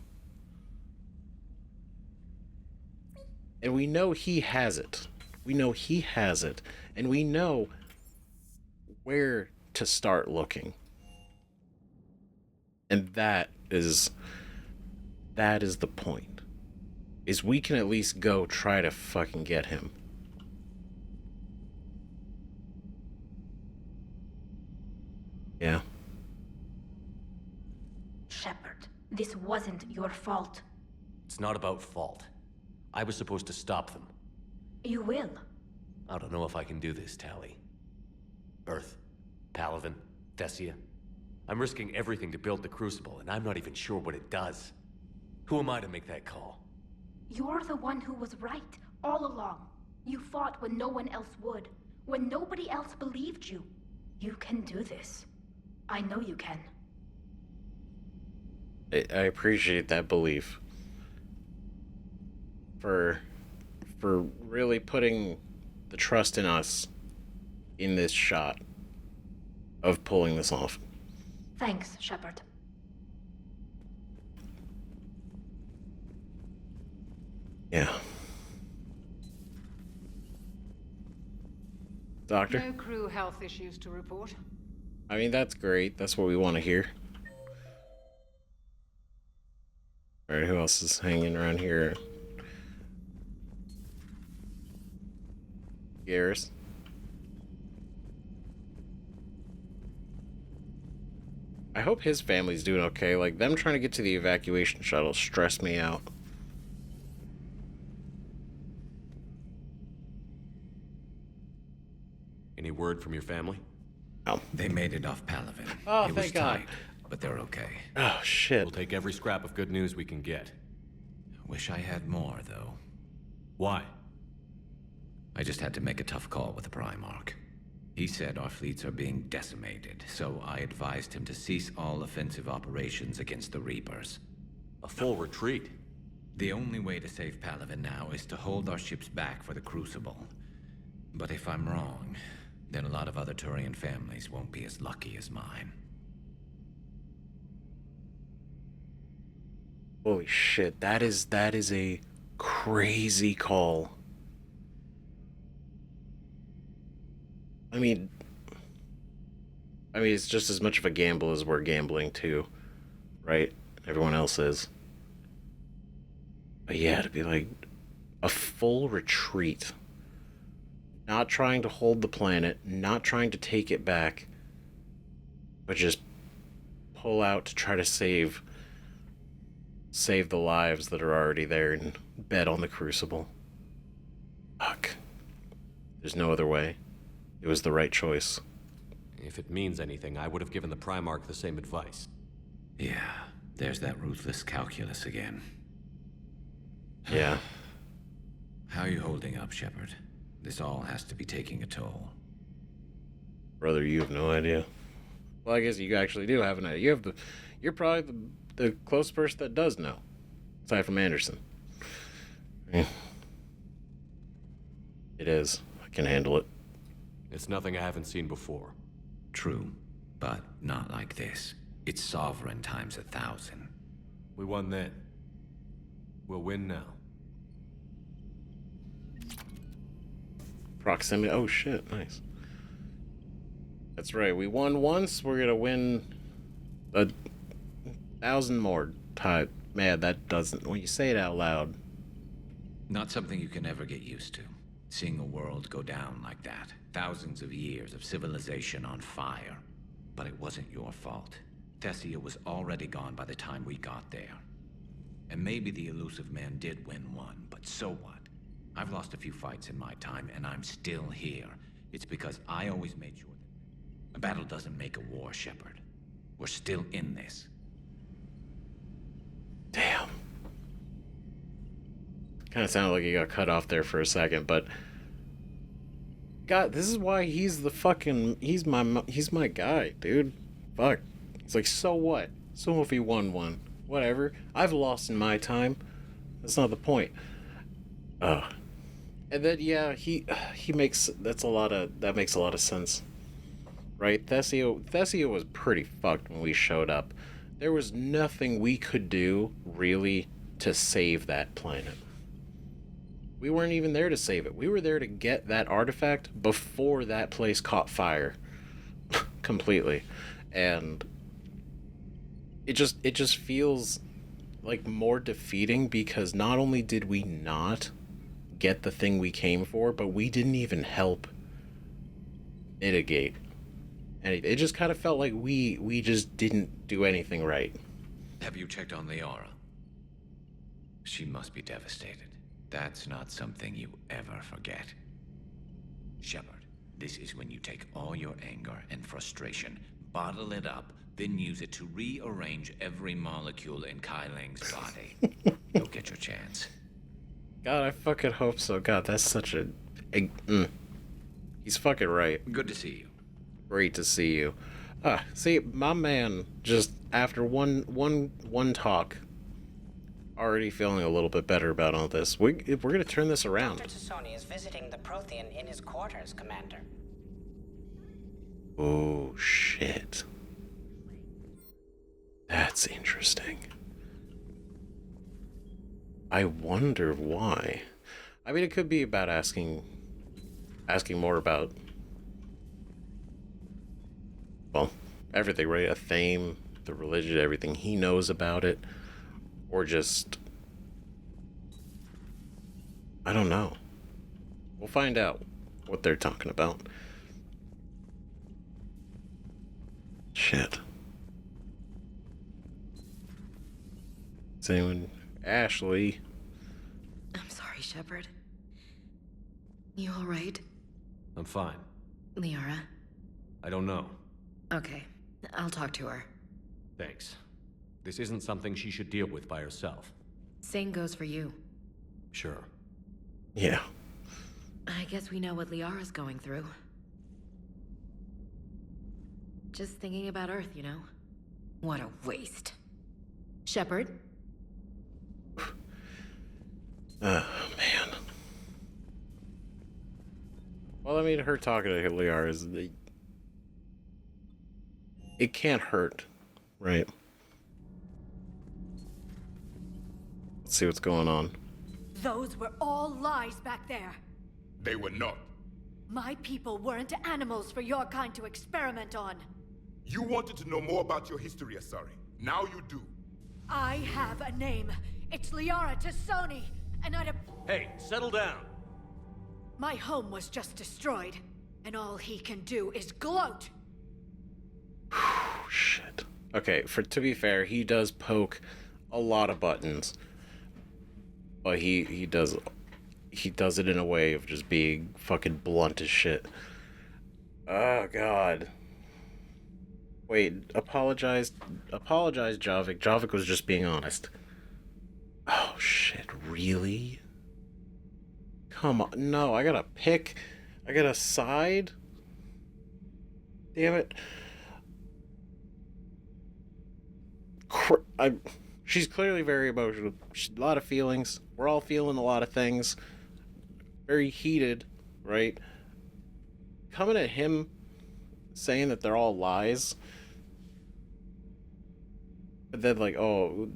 And we know he has it. We know he has it. And we know where to start looking. And that is the point. Is we can at least go try to fucking get him. Yeah. Shepard, this wasn't your fault. It's not about fault. I was supposed to stop them. You will. I don't know if I can do this, Tally. Earth, Palaven, Thessia. I'm risking everything to build the Crucible, and I'm not even sure what it does. Who am I to make that call? You're the one who was right, all along. You fought when no one else would, when nobody else believed you. You can do this. I know you can. I appreciate that belief. For really putting the trust in us in this shot of pulling this off. Thanks, Shepard. Yeah. Doctor? No crew health issues to report. I mean, that's great. That's what we want to hear. Alright, who else is hanging around here? Garrus. I hope his family's doing okay. Like, them trying to get to the evacuation shuttle stressed me out. Any word from your family? Oh. They made it off Palaven. Oh, it was thank God. tight, but they're okay. Oh, shit. We'll take every scrap of good news we can get. Wish I had more, though. Why? I just had to make a tough call with the Primarch. He said our fleets are being decimated, so I advised him to cease all offensive operations against the Reapers. A full retreat? The only way to save Palaven now is to hold our ships back for the Crucible. But if I'm wrong, then a lot of other Turian families won't be as lucky as mine. Holy shit, that is a crazy call. I mean, it's just as much of a gamble as we're gambling too, right? Everyone else is. But yeah, to be like a full retreat. Not trying to hold the planet, not trying to take it back, but just pull out to try to save save the lives that are already there and bet on the Crucible. Fuck. There's no other way. It was the right choice. If it means anything, I would have given the Primarch the same advice. Yeah, there's that ruthless calculus again. Yeah. How are you holding up, Shepard? This all has to be taking a toll. Brother, you have no idea. Well, I guess you actually do have an idea. You're probably the close person that does know, aside from Anderson. Yeah. It is. I can handle it. It's nothing I haven't seen before. True, but not like this. It's sovereign times 1,000. We won then. We'll win now. Proximity. Oh shit, nice. That's right. We won once. We're gonna win 1,000 more time. Man, that doesn't. When you say it out loud. Not something you can ever get used to. Seeing a world go down like that. Thousands of years of civilization on fire. But it wasn't your fault. Thessia was already gone by the time we got there. And maybe the elusive man did win one, but so what? I've lost a few fights in my time, and I'm still here. It's because I always made sure that a battle doesn't make a war, Shepard. We're still in this. Damn. Kind of sounded like he got cut off there for a second, but God, this is why he's the fucking he's my guy, dude. Fuck. It's like, so what? So if he won one, whatever. I've lost in my time. That's not the point. And then yeah, he makes that makes a lot of sense. Right? Thessia was pretty fucked when we showed up. There was nothing we could do really to save that planet. We weren't even there to save it. We were there to get that artifact before that place caught fire completely. And it just feels like more defeating because not only did we not get the thing we came for, but we didn't even help mitigate. And it just kind of felt like we just didn't do anything right. Have you checked on Liara? She must be devastated. That's not something you ever forget. Shepard, this is when you take all your anger and frustration, bottle it up, then use it to rearrange every molecule in Kai Leng's body. You'll get your chance. God, I fucking hope so. God, that's such a... He's fucking right. Good to see you. Great to see you. See, my man, just after one talk, already feeling a little bit better about all this. We're gonna turn this around. Dr. Tassoni is visiting the Prothean in his quarters, Commander. Oh, shit. That's interesting. I wonder why. I mean, it could be about asking more about, well, everything, right? A theme, the religion, everything he knows about it. Or just... I don't know. We'll find out what they're talking about. Shit. Is anyone... Ashley? I'm sorry, Shepard. You alright? I'm fine. Liara? I don't know. Okay, I'll talk to her. Thanks. This isn't something she should deal with by herself. Same goes for you. Sure. Yeah. I guess we know what Liara's going through. Just thinking about Earth, you know? What a waste. Shepard? Oh, man. Well, I mean, her talking to Liara is... It can't hurt, right? Let's see what's going on. Those were all lies back there. They were not. My people weren't animals for your kind to experiment on. You wanted to know more about your history, Asari. Now you do. I have a name. It's Liara Tassoni, and I'd... Hey, settle down. My home was just destroyed, and all he can do is gloat. Shit. Okay, to be fair, he does poke a lot of buttons, but he does it in a way of just being fucking blunt as shit. Oh god. Wait, apologize, Javik. Javik was just being honest. Oh shit, really? Come on, no, I gotta side? Damn it. She's clearly very emotional. A lot of feelings. We're all feeling a lot of things. Very heated, right? Coming at him, saying that they're all lies. But then, like, oh,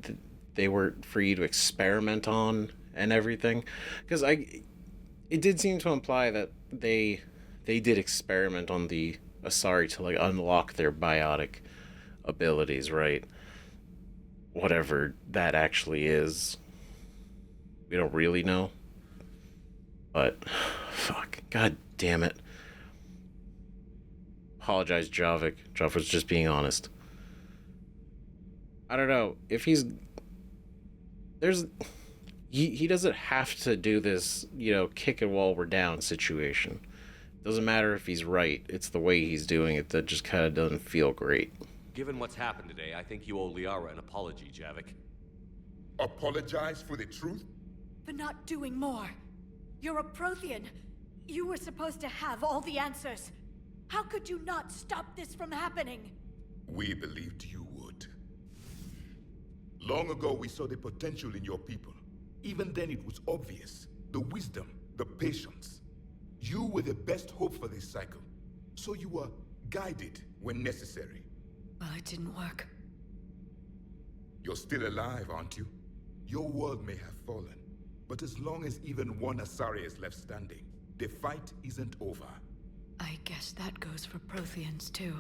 they were for you to experiment on and everything. Because it did seem to imply that they did experiment on the Asari to, like, unlock their biotic abilities, right? Whatever that actually is. We don't really know. But, fuck. God damn it. Apologize, Javik. Javik was just being honest. I don't know. If he's... He doesn't have to do this, you know, kick it while we're down situation. Doesn't matter if he's right. It's the way he's doing it that just kind of doesn't feel great. Given what's happened today, I think you owe Liara an apology, Javik. Apologize for the truth? For not doing more. You're a Prothean. You were supposed to have all the answers. How could you not stop this from happening? We believed you would. Long ago, we saw the potential in your people. Even then, it was obvious. The wisdom, the patience. You were the best hope for this cycle. So you were guided when necessary. Well, it didn't work. You're still alive, aren't you? Your world may have fallen, but as long as even one Asari is left standing, the fight isn't over. I guess that goes for Protheans, too.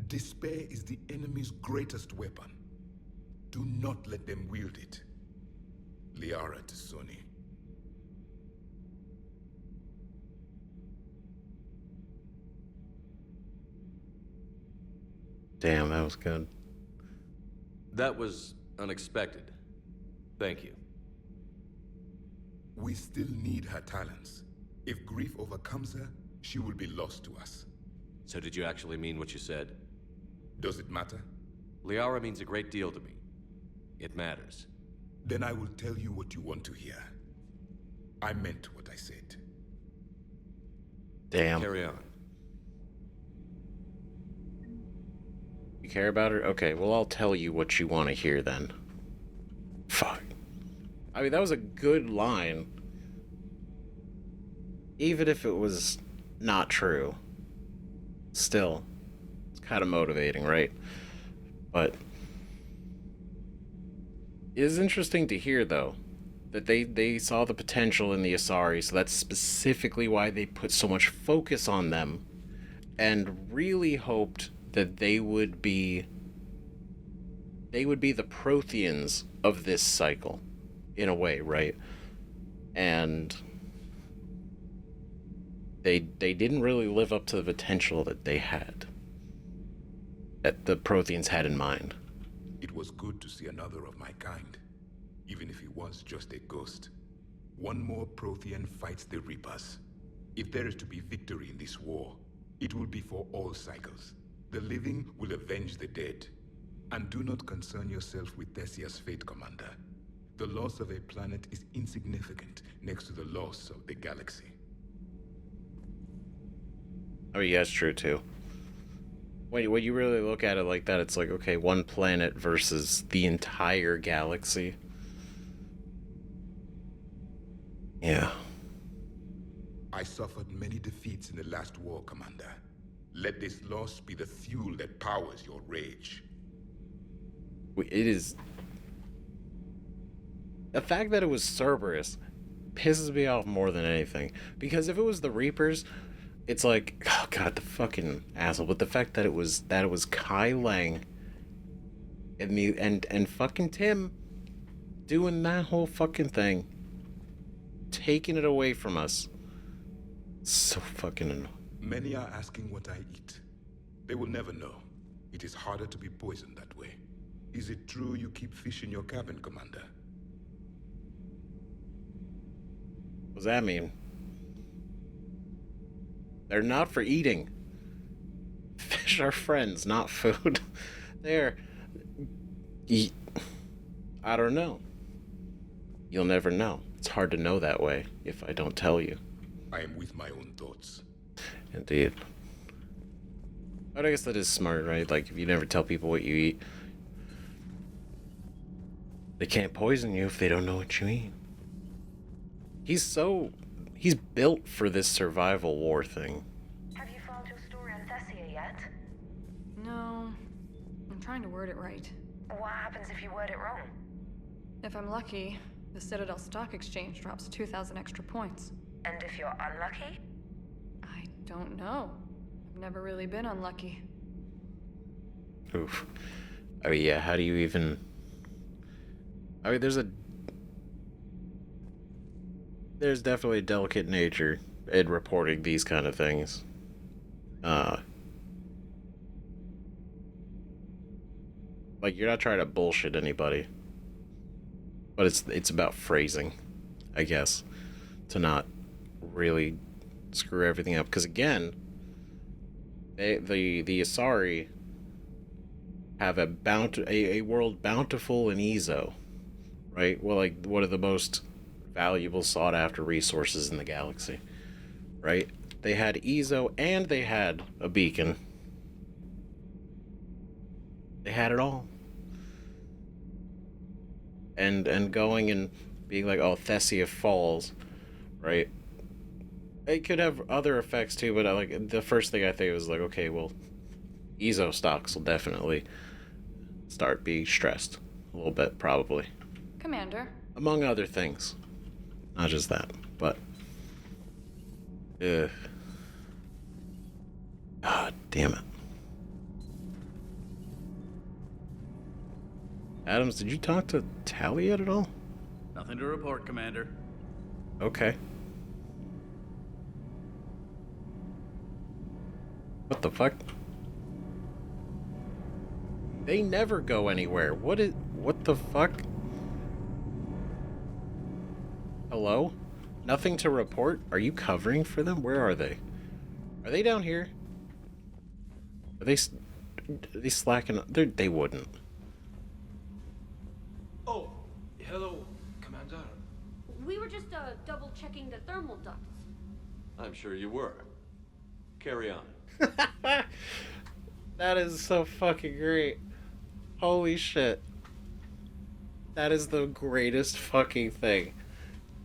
Despair is the enemy's greatest weapon. Do not let them wield it. Liara to Sony. Damn, that was good. That was unexpected. Thank you. We still need her talents. If grief overcomes her, she will be lost to us. So did you actually mean what you said? Does it matter? Liara means a great deal to me. It matters. Then I will tell you what you want to hear. I meant what I said. Damn. Carry on. You care about her? Okay, well, I'll tell you what you want to hear then. Fuck. I mean, that was a good line. Even if it was not true. Still, it's kind of motivating, right? But it is interesting to hear, though, that they saw the potential in the Asari, so that's specifically why they put so much focus on them, and really hoped that they would be the Protheans of this cycle, in a way, right? And they didn't really live up to the potential that they had, that the Protheans had in mind. It was good to see another of my kind, even if he was just a ghost. One more Prothean fights the Reapers. If there is to be victory in this war, it will be for all cycles. The living will avenge the dead. And do not concern yourself with Thessia's fate, Commander. The loss of a planet is insignificant next to the loss of the galaxy. Oh yeah, it's true too. When you really look at it like that, it's like, okay, one planet versus the entire galaxy. Yeah. I suffered many defeats in the last war, Commander. Let this loss be the fuel that powers your rage. It is... The fact that it was Cerberus pisses me off more than anything. Because if it was the Reapers, it's like, oh god, the fucking asshole. But the fact that it was Kai Leng and fucking Tim doing that whole fucking thing, taking it away from us. So fucking annoying. Many are asking what I eat. They will never know. It is harder to be poisoned that way. Is it true you keep fish in your cabin, Commander? What does that mean? They're not for eating. Fish are friends, not food. They're... I don't know. You'll never know. It's hard to know that way if I don't tell you. I am with my own thoughts. Indeed. But I guess that is smart, right? Like, if you never tell people what you eat, they can't poison you if they don't know what you eat. He's built for this survival war thing. Have you filed your story on Thessia yet? No. I'm trying to word it right. What happens if you word it wrong? If I'm lucky, the Citadel Stock Exchange drops 2,000 extra points. And if you're unlucky? I don't know. I've never really been unlucky. Oof. I mean, yeah, how do you even... I mean, there's definitely a delicate nature in reporting these kind of things. Like, you're not trying to bullshit anybody. But it's about phrasing, I guess, to not really screw everything up. Because again, the Asari have a world bountiful in Ezo, right? Well, like one of the most valuable, sought-after resources in the galaxy, right? They had Ezo and they had a beacon. They had it all. And going and being like, oh, Thessia falls, right? It could have other effects too, but like the first thing I think was like, okay, well, Ezo stocks will definitely start being stressed a little bit, probably. Commander. Among other things. Not just that, but... God damn it. Adams, did you talk to Tally yet at all? Nothing to report, Commander. Okay. What the fuck? They never go anywhere. What the fuck? Hello? Nothing to report? Are you covering for them? Where are they? Are they down here? Are they slacking? They wouldn't. Oh, hello, Commander. We were just double checking the thermal ducts. I'm sure you were. Carry on. That is so fucking great. Holy shit. That is the greatest fucking thing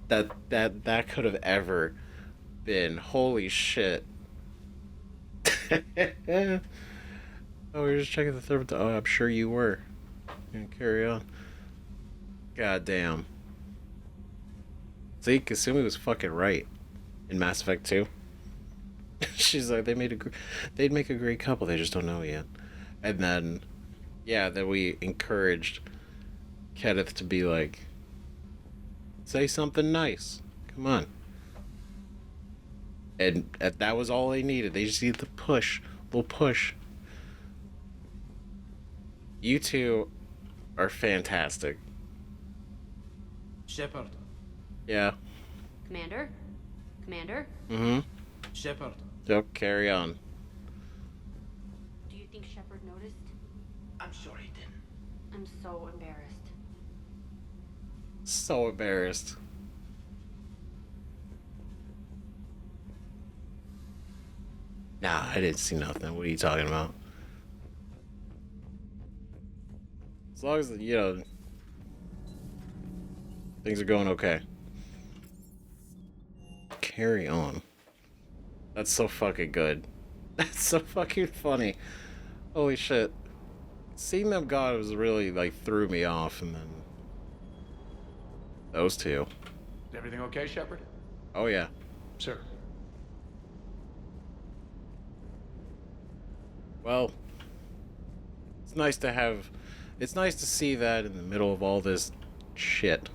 that could have ever been. Holy shit. Oh, we were just checking the thermal. Oh, I'm sure you were. Yeah, carry on. God damn. See, Kasumi was fucking right in Mass Effect 2. She's like, they'd make a great couple, they just don't know yet. And then, yeah, then we encouraged Kenneth to be like, say something nice. Come on. And that was all they needed. They just needed the push. A little push. You two are fantastic. Shepard. Yeah. Commander? Commander? Mm-hmm. Shepard. So, carry on. Do you think Shepard noticed? I'm sure he didn't. I'm so embarrassed. So embarrassed. Nah, I didn't see nothing. What are you talking about? As long as, you know, things are going okay. Carry on. That's so fucking good. That's so fucking funny. Holy shit. Seeing them gone was really, like, threw me off, and then... those two. Is everything okay, Shepard? Oh, yeah. Sir. Well, it's nice to see that in the middle of all this shit.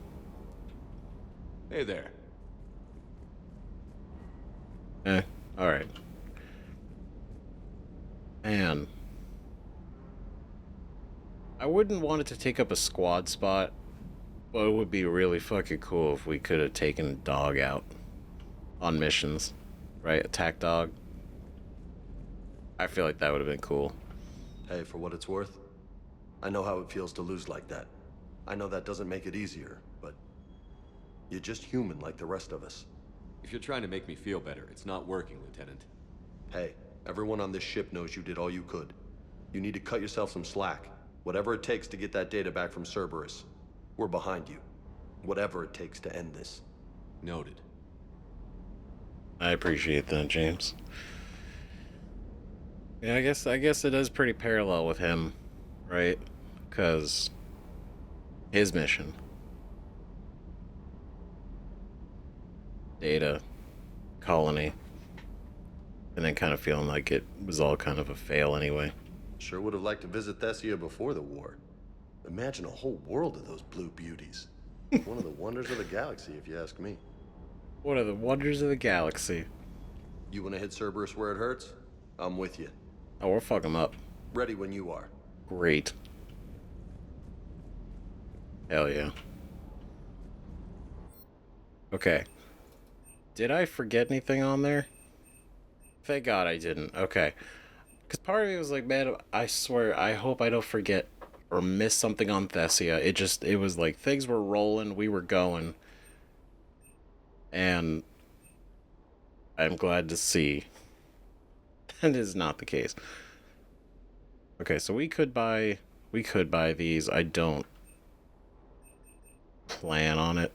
Hey there. Alright. Man. I wouldn't want it to take up a squad spot, but it would be really fucking cool if we could have taken a dog out on missions, right? Attack dog. I feel like that would have been cool. Hey, for what it's worth, I know how it feels to lose like that. I know that doesn't make it easier, but you're just human like the rest of us. If you're trying to make me feel better, it's not working, Lieutenant. Hey, everyone on this ship knows you did all you could. You need to cut yourself some slack. Whatever it takes to get that data back from Cerberus. We're behind you. Whatever it takes to end this. Noted. I appreciate that, James. Yeah, I guess it is pretty parallel with him, right? Because his mission, data, colony, and then kind of feeling like it was all kind of a fail anyway. Sure would have liked to visit Thessia before the war. Imagine a whole world of those blue beauties. One of the wonders of the galaxy, if you ask me. One of the wonders of the galaxy. You want to hit Cerberus where it hurts? I'm with you. Oh, we'll fuck him up. Ready when you are. Great. Hell yeah. Okay. Did I forget anything on there? Thank God I didn't. Okay. Because part of me was like, man, I swear, I hope I don't forget or miss something on Thessia. It was like things were rolling, we were going. And I'm glad to see that is not the case. Okay, so we could buy these. I don't plan on it.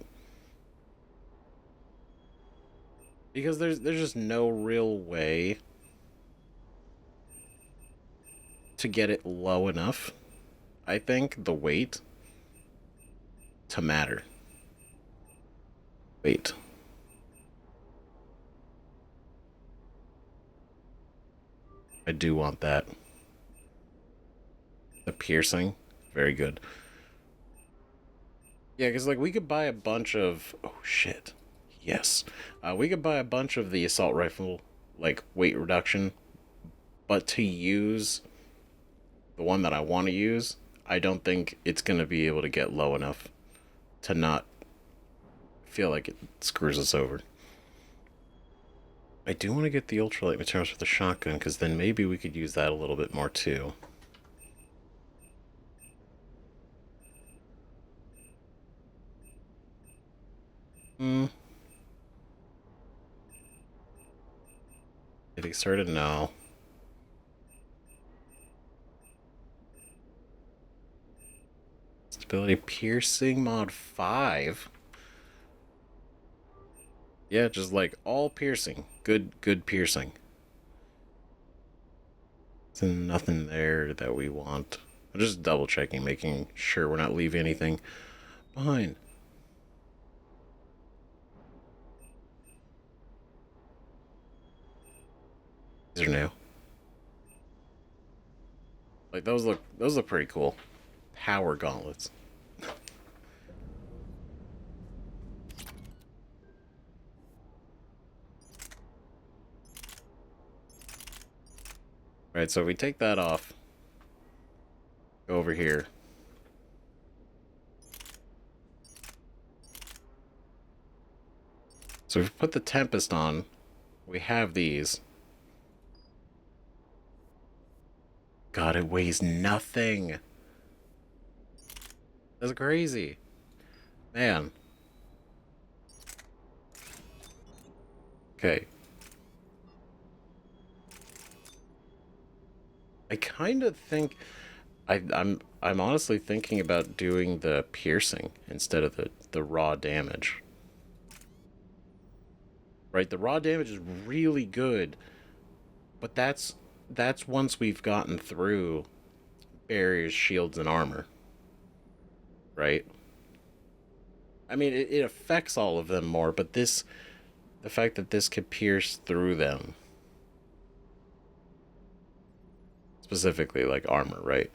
Because there's just no real way to get it low enough, I think, the weight to matter. Wait. I do want that. The piercing, very good. Yeah, because, like, we could buy a bunch of... Oh, shit. Yes. We could buy a bunch of the assault rifle, like, weight reduction. But to use the one that I want to use, I don't think it's going to be able to get low enough to not feel like it screws us over. I do want to get the ultralight materials for the shotgun, because then maybe we could use that a little bit more, too. Did he start it? No. Stability piercing mod 5. Yeah, just like all piercing. Good piercing. There's nothing there that we want. I'm just double checking, making sure we're not leaving anything behind. These are new. Like those look pretty cool. Power gauntlets. Right, so if we take that off, go over here. So if we put the Tempest on, we have these. God, it weighs nothing. That's crazy. Man. Okay. I kind of think I'm honestly thinking about doing the piercing instead of the raw damage. Right, the raw damage is really good, but that's once we've gotten through barriers, shields, and armor. Right? I mean, it affects all of them more, but the fact that this could pierce through them, specifically like armor, right?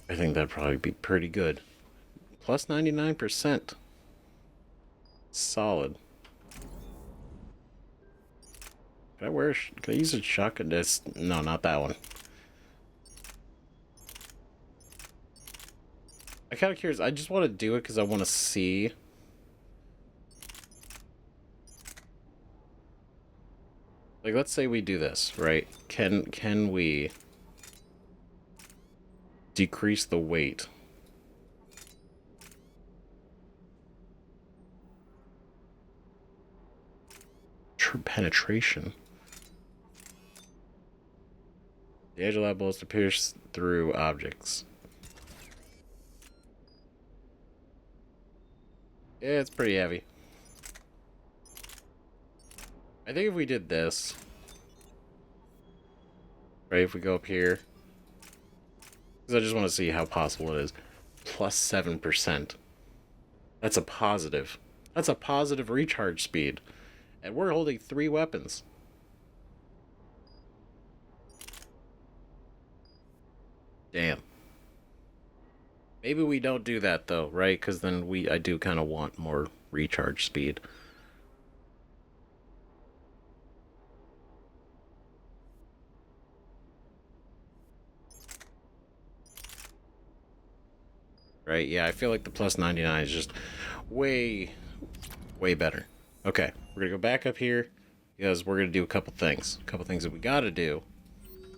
I think that'd probably be pretty good. Plus 99%. Solid. Can I use a shotgun? No, not that one. I'm kind of curious. I just want to do it because I want to see. Like, let's say we do this, right? Can we decrease the weight? True penetration. The edge allows bullets to pierce through objects. Yeah, it's pretty heavy. I think if we did this, right, if we go up here, because I just want to see how possible it is, plus 7%. That's a positive. That's a positive recharge speed. And we're holding 3 weapons. Damn. Maybe we don't do that though, right? Because then I do kind of want more recharge speed. Right, yeah, I feel like the plus 99 is just way better. Okay, we're gonna go back up here because we're gonna do a couple things. A couple things that we gotta do.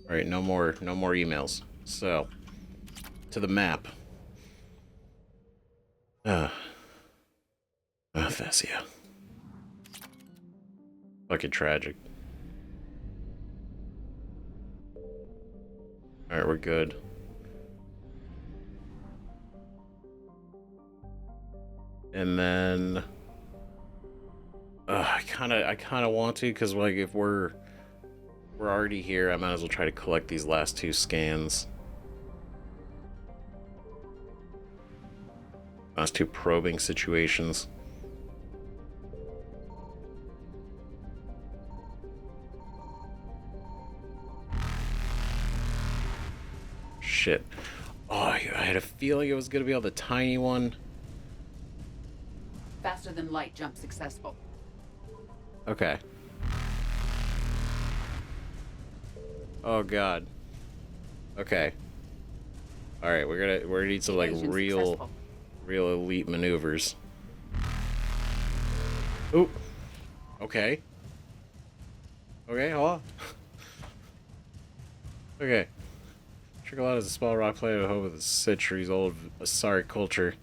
All right, no more emails. So, to the map. Thessia. Fucking tragic. Alright, we're good. And then I kind of want to, because like if we're already here, I might as well try to collect these last 2 scans. Last 2 probing situations. Shit. Oh, I had a feeling it was gonna be on the tiny one. Faster than light jump successful. Okay. Oh god. Okay. All right, we're gonna need some like real elite maneuvers. Oop. Okay. Okay, hold on. Okay. Tricolata is a small rock planet home of the centuries-old Asari culture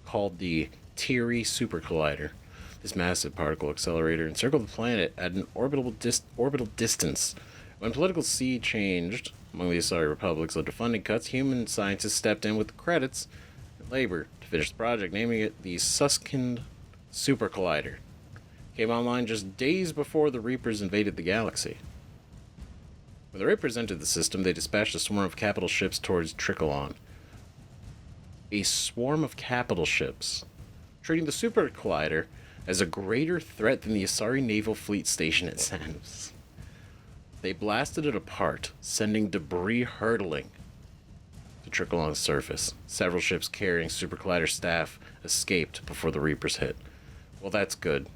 called the Teary Super Collider. This massive particle accelerator encircled the planet at an orbital distance. When political sea changed among the Asari republics led to funding cuts, human scientists stepped in with the credits and labor to finish the project, naming it the Suskind Super Collider. Came online just days before the Reapers invaded the galaxy. When the Reapers entered the system, they dispatched a swarm of capital ships towards Tricholon. A swarm of capital ships, treating the Super Collider as a greater threat than the Asari naval fleet station at Sands. They blasted it apart, sending debris hurtling to Tricholon's surface. Several ships carrying Super Collider staff escaped before the Reapers hit. Well, that's good.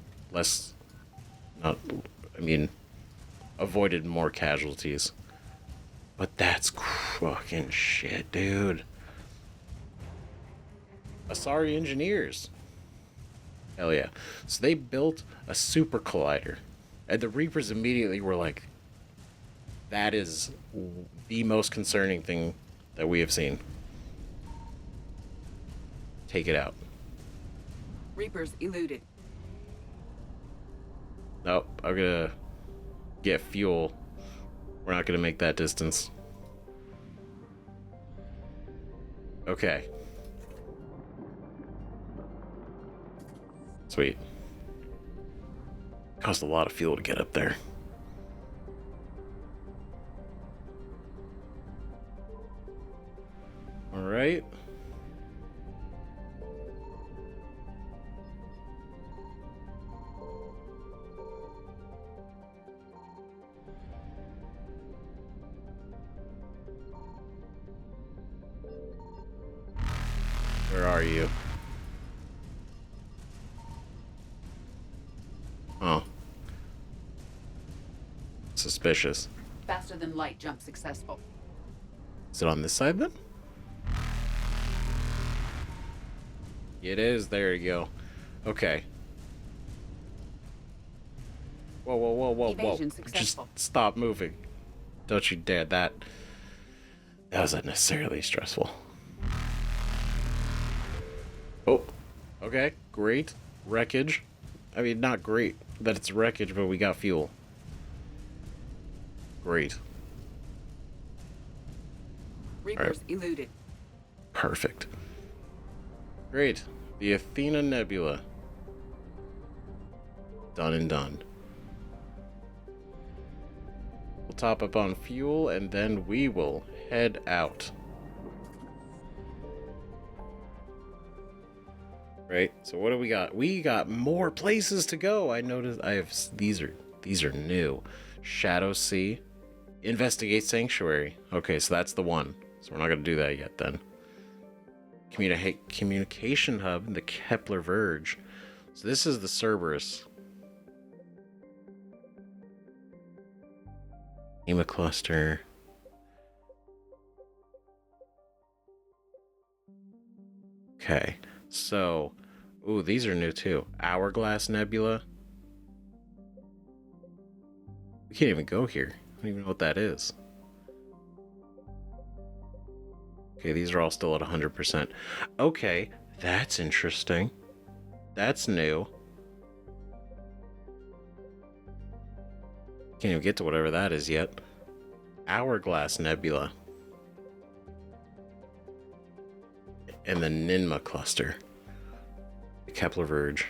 Avoided more casualties. But that's fucking shit, dude. Asari engineers. Hell yeah. So they built a Super Collider. And the Reapers immediately were like, that is the most concerning thing that we have seen. Take it out. Reapers eluded. Nope, I'm gonna get fuel. We're not gonna make that distance. Okay. Sweet. Cost a lot of fuel to get up there. All right. Where are you? Oh. Suspicious. Faster than light jump successful. Is it on this side then? It is. There you go. Okay. Whoa, whoa, whoa, whoa, whoa. Evasion Just successful. stop moving. Don't you dare. That was unnecessarily stressful. Oh, okay. Great. Wreckage. I mean, not great that it's wreckage, but we got fuel. Great. Reapers eluded. Perfect. Great. The Athena Nebula. Done and done. We'll top up on fuel and then we will head out. Right? So what do we got? We got more places to go. I noticed I have these are new. Shadow Sea. Investigate Sanctuary. Okay, so that's the one. So we're not gonna do that yet then. Communication hub, the Kepler Verge. So this is the Cerberus. Ema cluster. Okay, so ooh, these are new too. Hourglass Nebula. We can't even go here. I don't even know what that is. Okay, these are all still at 100%. Okay, that's interesting. That's new. Can't even get to whatever that is yet. Hourglass Nebula. And the Ninma cluster. The Kepler Verge.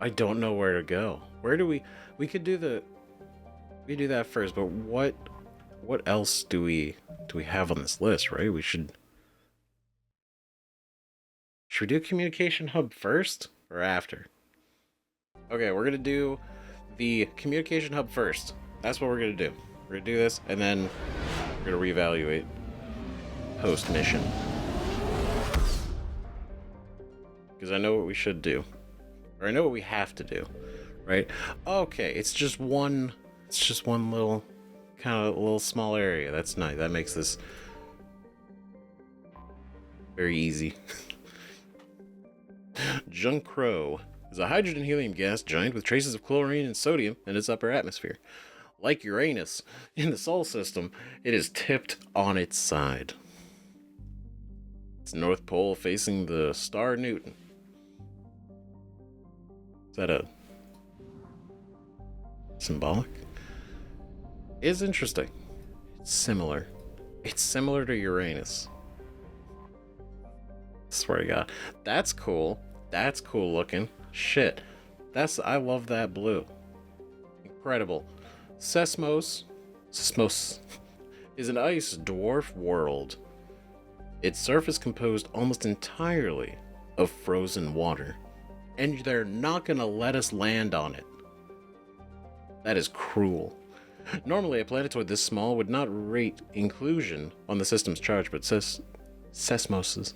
I don't know where to go. Where do we could do do that first, but what else do we have on this list, right? Should we do Communication Hub first or after? Okay, we're gonna do the Communication Hub first. That's what we're gonna do. We're gonna do this and then we're gonna reevaluate post mission. Because I know what we should do. Or I know what we have to do, right? Okay, it's just one little kind of little small area. That's nice. That makes this very easy. Junkro is a hydrogen helium gas giant with traces of chlorine and sodium in its upper atmosphere. Like Uranus in the Sol system, it is tipped on its side. Its north pole facing the star Newton. Is that a symbolic? It's interesting. It's similar. It's similar to Uranus. Swear to God. That's cool. That's cool looking. Shit. I love that blue. Incredible. Sesmos is an ice dwarf world. Its surface composed almost entirely of frozen water. And they're not gonna let us land on it. That is cruel. Normally, a planetoid this small would not rate inclusion on the system's charge, but Sesmos'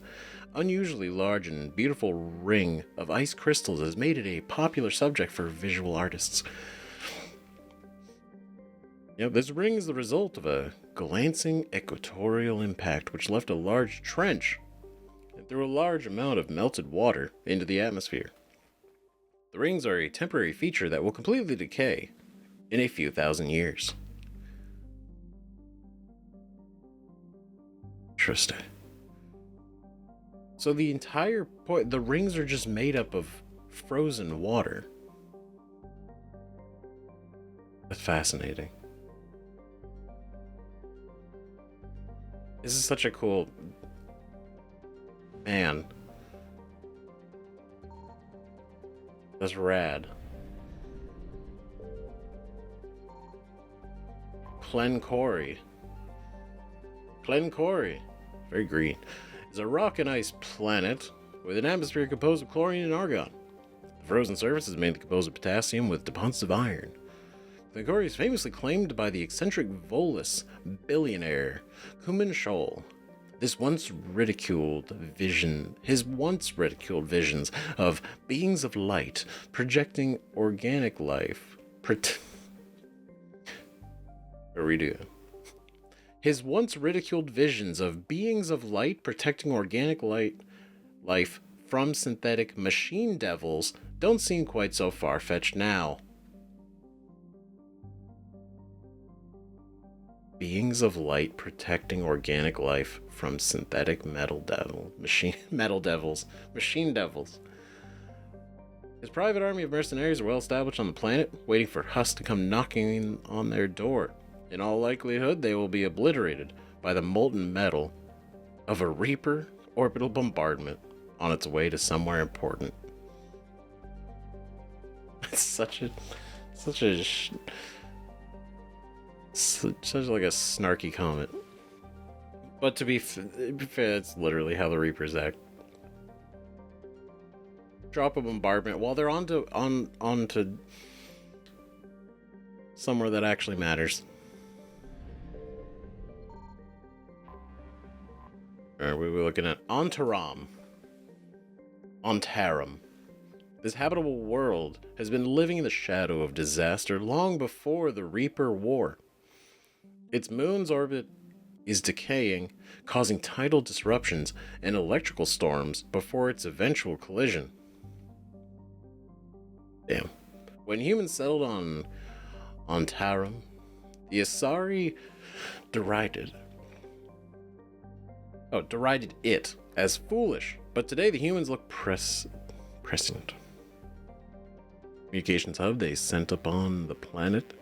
unusually large and beautiful ring of ice crystals has made it a popular subject for visual artists. This ring is the result of a glancing equatorial impact which left a large trench and threw a large amount of melted water into the atmosphere. The rings are a temporary feature that will completely decay in a few thousand years. Interesting. So the entire point, the rings are just made up of frozen water. That's fascinating. This is such a cool... Man. That's rad. Clencori. Very green. Is a rock and ice planet with an atmosphere composed of chlorine and argon. The frozen surface is mainly composed of potassium with deposits of iron. Clencori is famously claimed by the eccentric Volus billionaire Kuman Scholl. His once ridiculed visions of beings of light projecting organic life. Redo. His once ridiculed visions of beings of light protecting organic life from synthetic machine devils don't seem quite so far-fetched now. Beings of light protecting organic life from synthetic machine devils. His private army of mercenaries are well established on the planet, waiting for Huss to come knocking on their door. In all likelihood, they will be obliterated by the molten metal of a Reaper orbital bombardment on its way to somewhere important. It's such like a snarky comment. But to be fair, it's literally how the Reapers act. Drop a bombardment while they're onto somewhere that actually matters. Alright, we were looking at Ontaram. This habitable world has been living in the shadow of disaster long before the Reaper War. Its moon's orbit is decaying, causing tidal disruptions and electrical storms before its eventual collision. Damn. When humans settled on Tarum, the Asari derided it as foolish, but today the humans look prescient. Communications hub they set up on the planet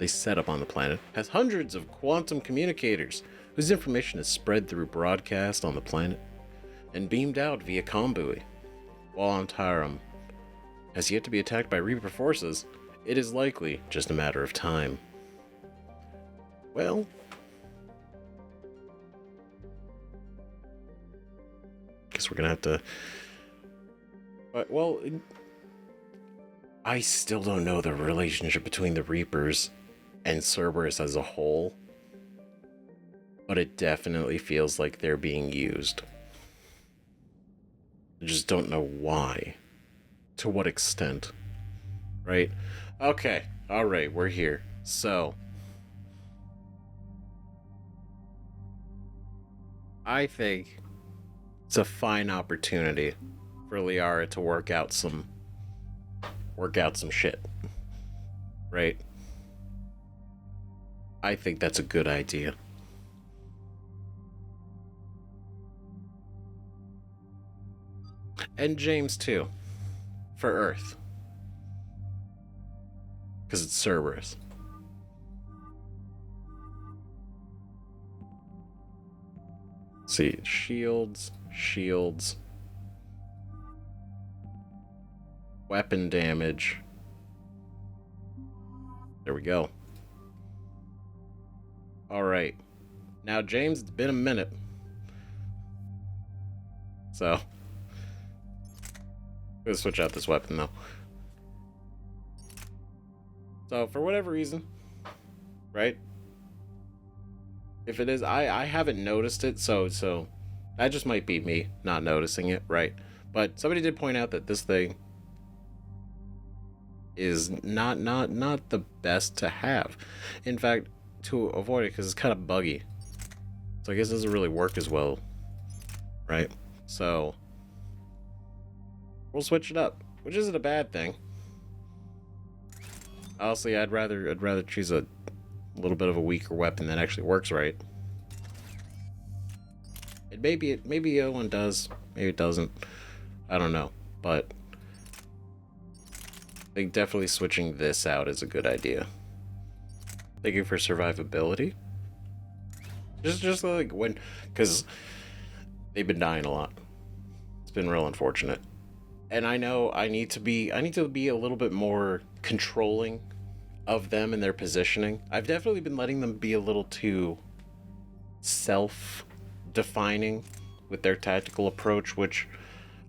has hundreds of quantum communicators whose information is spread through broadcast on the planet and beamed out via comm-buoy. While Tarum has yet to be attacked by Reaper forces, it is likely just a matter of time. Well, guess we're gonna have to. But I still don't know the relationship between the Reapers and Cerberus as a whole, but it definitely feels like they're being used. I just don't know why. To what extent. Right? Okay. Alright, we're here. So. I think it's a fine opportunity for Liara to work out some shit. Right? I think that's a good idea. And James too. For Earth. Because it's Cerberus. See, shields. Weapon damage. There we go. Alright. Now, James, it's been a minute. So. I'm gonna switch out this weapon, though. So, for whatever reason, right? If it is, I haven't noticed it, so that just might be me not noticing it, right? But somebody did point out that this thing is not the best to have. In fact, to avoid it, because it's kind of buggy. So I guess it doesn't really work as well, right? So we'll switch it up, which isn't a bad thing. Honestly, I'd rather choose a little bit of a weaker weapon that actually works right. And maybe the other one does, maybe it doesn't. I don't know, but I think definitely switching this out is a good idea. Thinking for survivability. Just like when, because they've been dying a lot. It's been real unfortunate. And I know I need to be a little bit more controlling of them and their positioning. I've definitely been letting them be a little too self-defining with their tactical approach, which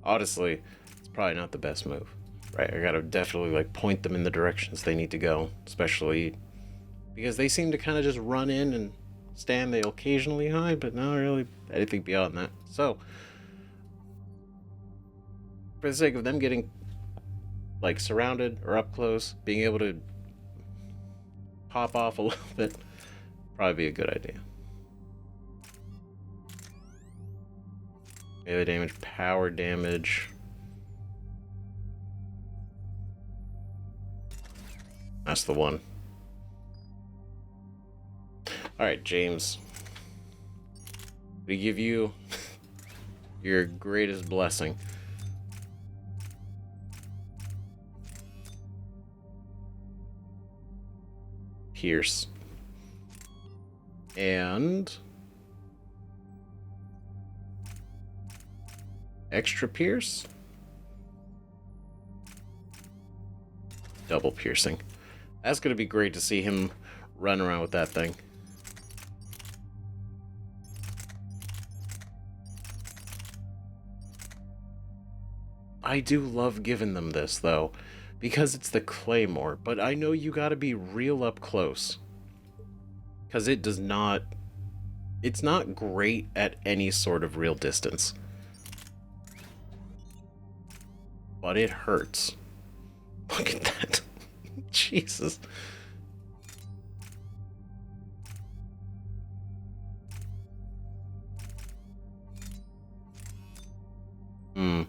honestly, it's probably not the best move. Right? I gotta definitely like point them in the directions they need to go, especially because they seem to kind of just run in and stand. They occasionally hide, but not really anything beyond that. So, for the sake of them getting like surrounded or up close, being able to pop off a little bit, probably be a good idea. Melee damage, power damage. That's the one. Alright, James. We give you your greatest blessing. Pierce. And extra pierce? Double piercing. That's gonna be great to see him run around with that thing. I do love giving them this, though, because it's the Claymore, but I know you gotta be real up close. Because it does not... It's not great at any sort of real distance. But it hurts. Look at that. Jesus. Hmm.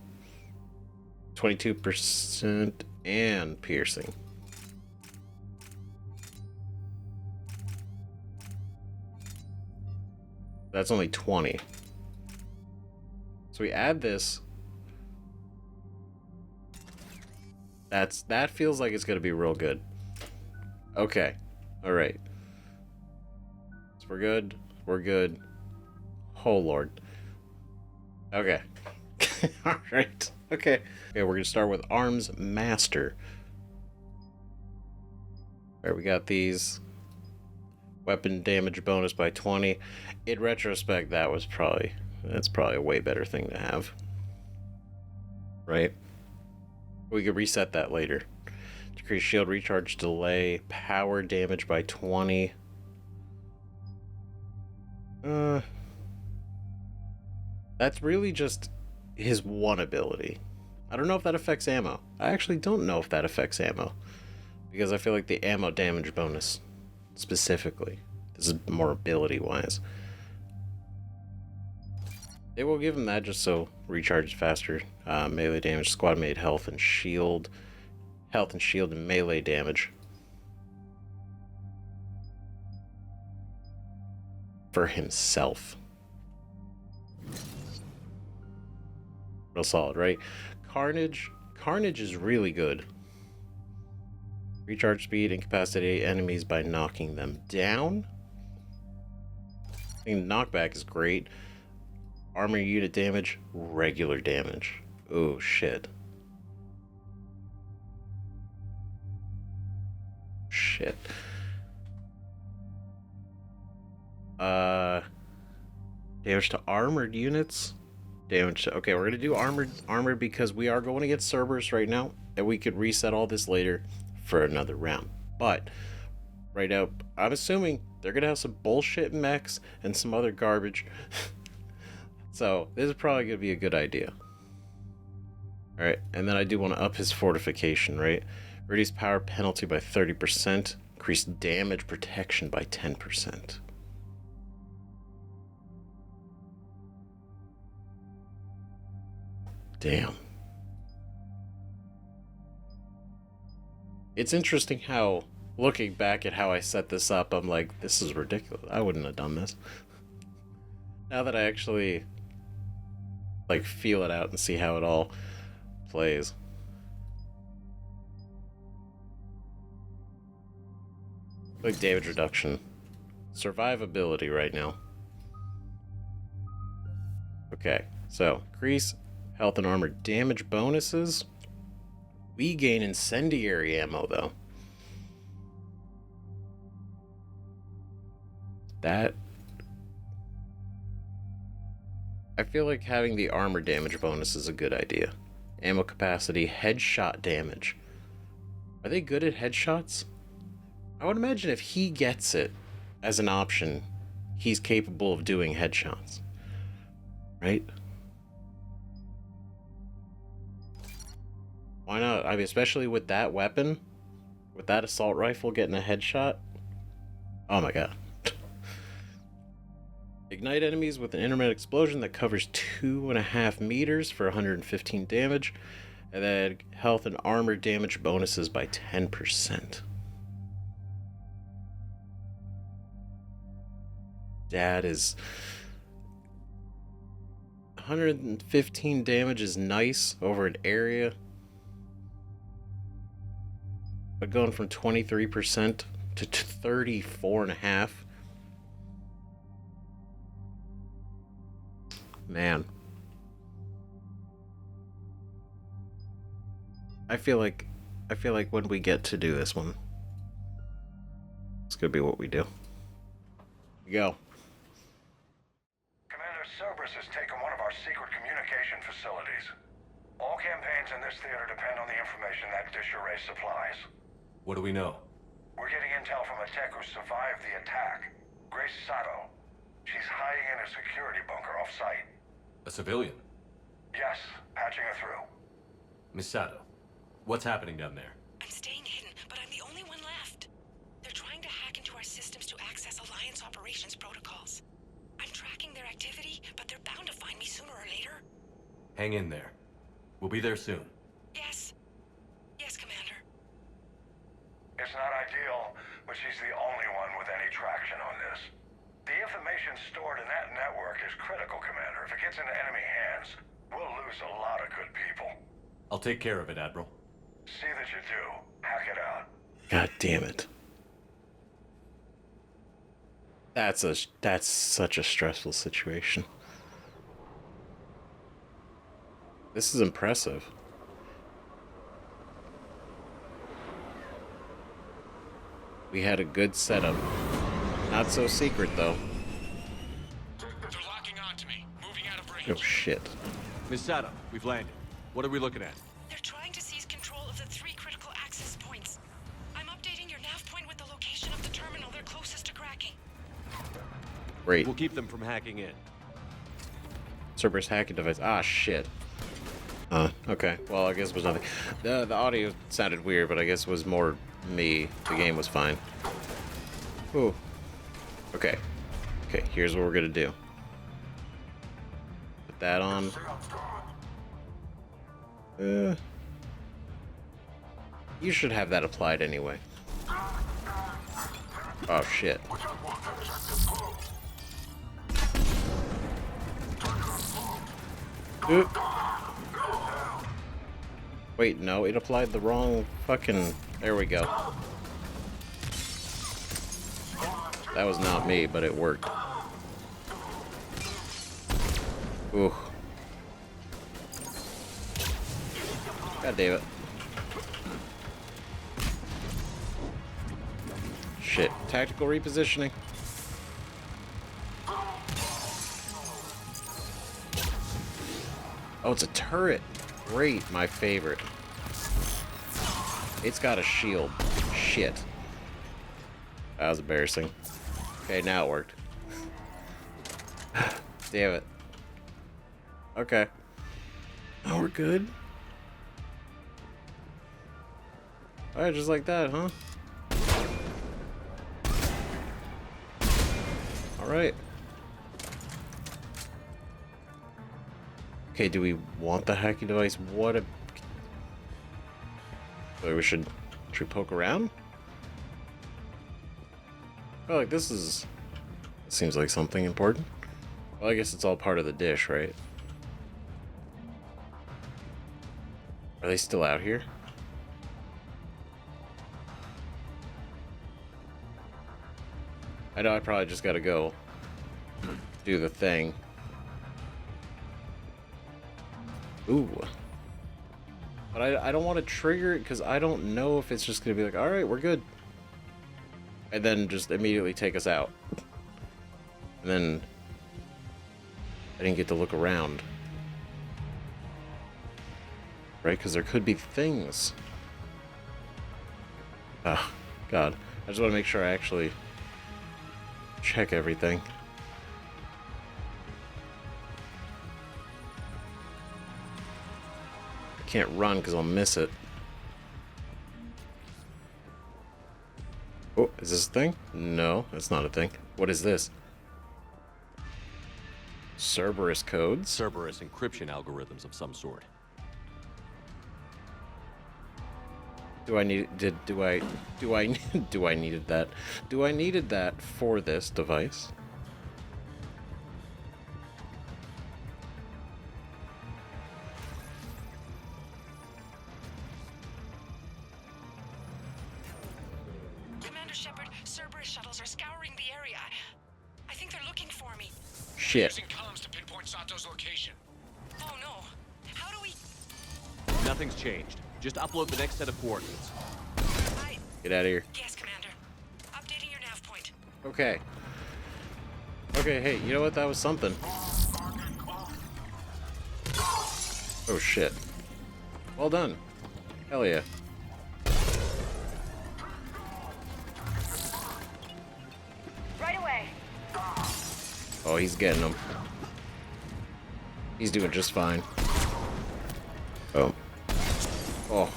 22% and piercing. That's only 20. So we add this. That feels like it's gonna be real good. Okay. Alright. So we're good. We're good. Oh Lord. Okay. Alright. Okay. Okay, we're gonna start with Arms Master. Alright, we got these. Weapon damage bonus by 20. In retrospect, that's probably a way better thing to have. Right? We could reset that later. Decrease shield recharge delay, power damage by 20. That's really just his one ability. I don't know if that affects ammo. I actually don't know if that affects ammo. Because I feel like the ammo damage bonus, specifically, this is more ability-wise. They will give him that just so recharges faster. Melee damage, squad made health and shield. Health and shield and melee damage. For himself. Real solid, right? Carnage. Carnage is really good. Recharge speed, incapacitate enemies by knocking them down. I think knockback is great. Armor unit damage, regular damage. Oh shit. Shit. Damage to armored units. Damage to, okay, we're gonna do armored because we are going against Cerberus right now, and we could reset all this later for another round. But right now, I'm assuming they're gonna have some bullshit mechs and some other garbage. So this is probably gonna be a good idea. Alright, and then I do want to up his fortification, right? Reduce power penalty by 30%. Increase damage protection by 10%. Damn. It's interesting how, looking back at how I set this up, I'm like, this is ridiculous. I wouldn't have done this. Now that I actually, like, feel it out and see how it all plays. Like damage reduction. Survivability right now. Okay, so increase health and armor damage bonuses. We gain incendiary ammo though. That... I feel like having the armor damage bonus is a good idea. Ammo capacity, headshot damage. Are they good at headshots? I would imagine if he gets it as an option, he's capable of doing headshots. Right? Why not? I mean, especially with that weapon, with that assault rifle getting a headshot. Oh my god. Ignite enemies with an intermittent explosion that covers 2.5 meters for 115 damage. And then health and armor damage bonuses by 10%. That is... 115 damage is nice over an area. But going from 23% to 34.5%. Man. I feel like when we get to do this one, it's gonna be what we do. Go. Commander Cerberus has taken one of our secret communication facilities. All campaigns in this theater depend on the information that dish array supplies. What do we know? We're getting intel from a tech who survived the attack. Grace Sato. She's hiding in a security bunker off-site. A civilian? Yes, patching her through. Miss Sato, what's happening down there? I'm staying hidden, but I'm the only one left. They're trying to hack into our systems to access Alliance operations protocols. I'm tracking their activity, but they're bound to find me sooner or later. Hang in there. We'll be there soon. Yes. Yes, Commander. It's not ideal, but she's the only one with any traction on this. The information stored in that network is critical, Commander. If it gets into enemy hands, we'll lose a lot of good people. I'll take care of it, Admiral. See that you do. Hack it out. God damn it. That's such a stressful situation. This is impressive. We had a good setup. Not so secret, though. They're locking onto me. Moving out of range. Oh, shit. Miss Sato, we've landed. What are we looking at? They're trying to seize control of the 3 critical access points. I'm updating your nav point with the location of the terminal they're closest to cracking. Great. We'll keep them from hacking in. Cerberus hacking device. Ah, shit. Okay. Well, I guess it was nothing. The audio sounded weird, but I guess it was more me. The game was fine. Ooh. Okay. Okay, here's what we're gonna do. Put that on. You should have that applied anyway. Oh, shit. Oop. Wait, no, it applied the wrong fucking... There we go. That was not me, but it worked. Ooh. God damn it. Shit. Tactical repositioning. Oh, it's a turret. Great, my favorite. It's got a shield. Shit. That was embarrassing. Okay, now it worked. Damn it. Okay. Oh, we're good. Alright, just like that, huh? Alright. Okay, do we want the hacking device? What a... Wait, should we poke around? Oh, like this is... Seems like something important. Well, I guess it's all part of the dish, right? Are they still out here? I know I probably just gotta go do the thing. Ooh. But I don't want to trigger it because I don't know if it's just gonna be like, alright, we're good. And then just immediately take us out. And then I didn't get to look around. Right? Because there could be things. Ah, God. I just want to make sure I actually check everything. I can't run because I'll miss it. Oh, is this a thing? No, that's not a thing. What is this? Cerberus codes. Cerberus encryption algorithms of some sort. Do I needed that? Do I needed that for this device? Commander Shepard, Cerberus shuttles are scouring the area. I think they're looking for me. Shit. Using comms to pinpoint Sato's location. Oh no. How do we... Nothing's changed. Just upload the next set of coordinates. Get out of here. Yes, Commander. Updating your nav point. Okay. Okay, hey, you know what? That was something. Oh shit. Well done. Hell yeah. Right away. Oh, he's getting them. He's doing just fine. Oh. Oh.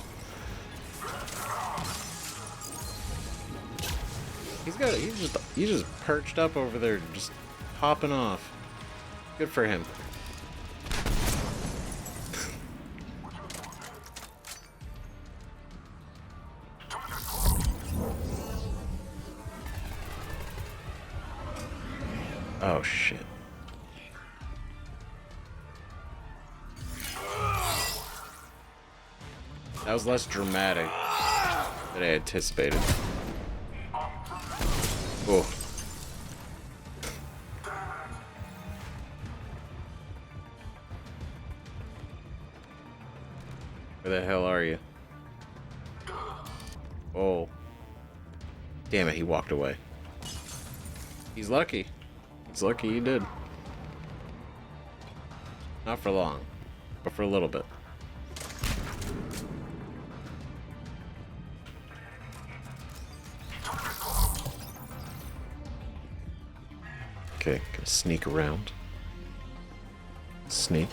He's just perched up over there, just popping off. Good for him. Oh shit. That was less dramatic than I anticipated. Oh. Where the hell are you? Oh. Damn it, he walked away. He's lucky. He's lucky he did. Not for long, but for a little bit. Okay, gonna sneak around. Sneak.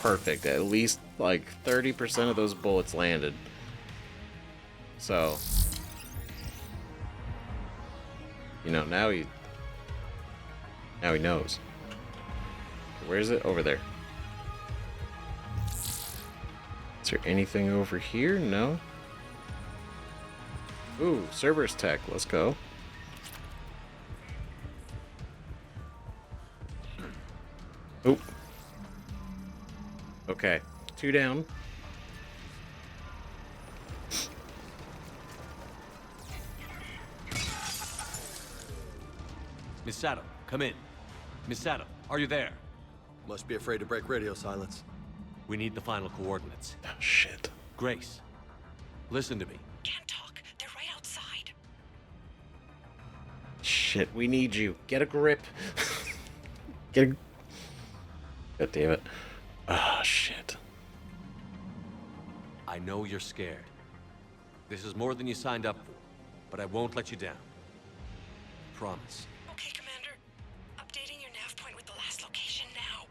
Perfect. At least like 30% of those bullets landed. So, you know, now he knows. Where is it? Over there. Is there anything over here? No. Ooh, Cerberus tech. Let's go. Oop. Okay. 2 down. Miss Sato, come in. Miss Sato, are you there? Must be afraid to break radio silence. We need the final coordinates. Oh, shit. Grace, listen to me. Can't talk. They're right outside. Shit, we need you. Get a grip. Get a... God damn it. Ah, shit. I know you're scared. This is more than you signed up for, but I won't let you down. Promise. Okay, Commander. Updating your nav point with the last location now.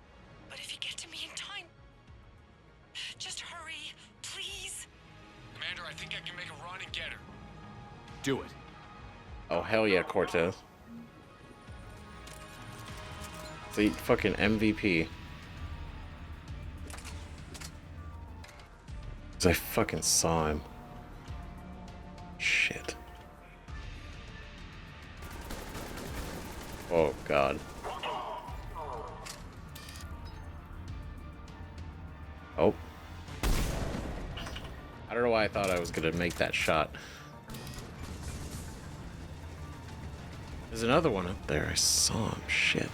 But if you get to me in time, just hurry, please. Commander, I think I can make a run and get her. Do it. Oh, hell yeah, Cortez. The fucking MVP. 'Cause I fucking saw him. Shit. Oh, God. Oh. I don't know why I thought I was gonna make that shot. There's another one up there. I saw him. Shit.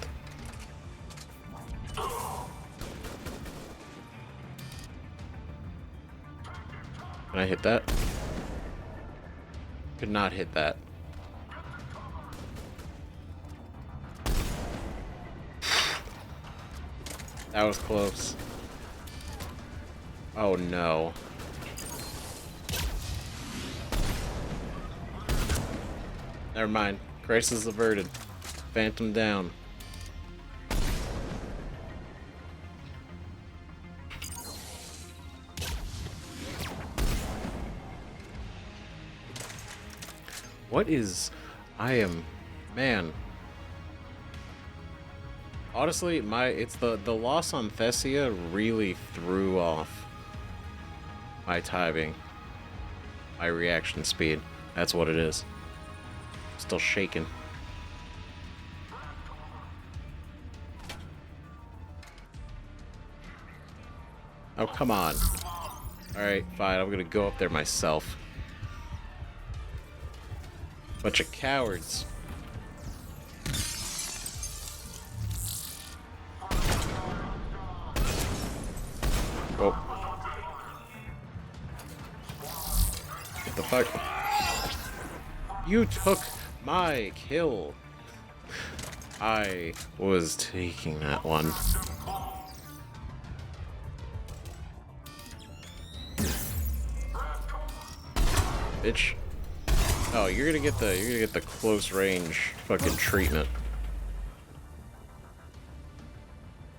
Can I hit that? Could not hit that. That was close. Oh no. Never mind. Crisis averted. Phantom down. What is... Man. Honestly, it's the loss on Thessia really threw off my timing, my reaction speed. That's what it is. Still shaking. Oh, come on. Alright, fine. I'm gonna go up there myself. Bunch of cowards. Oh. What the fuck? You took my kill. I was taking that one. Bitch. Oh, you're gonna get the close range fucking treatment.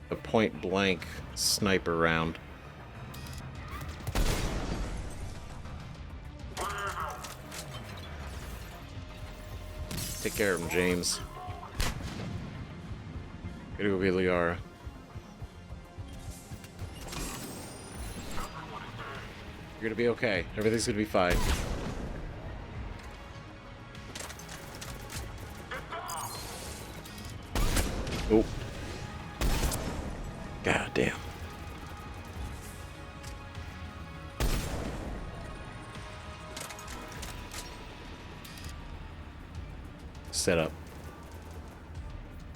The point blank sniper round. Take care of him, James. Gotta go get Liara. You're gonna be okay. Everything's gonna be fine. Oh. God damn. Set up.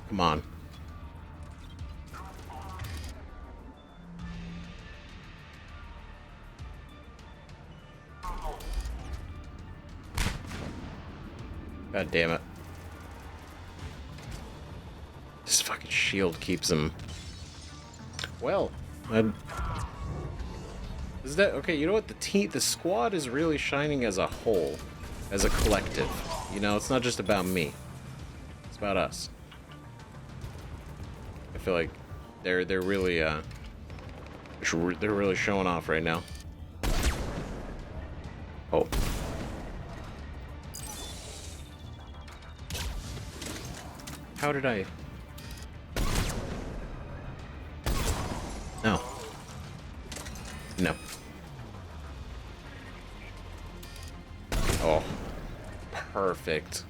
Come on. God damn it. This fucking shield keeps him. Well, is that okay? You know what? The squad is really shining as a whole, as a collective. You know, it's not just about me. It's about us. I feel like they're really they're really showing off right now. Oh. How did I? No. No. Oh. Perfect.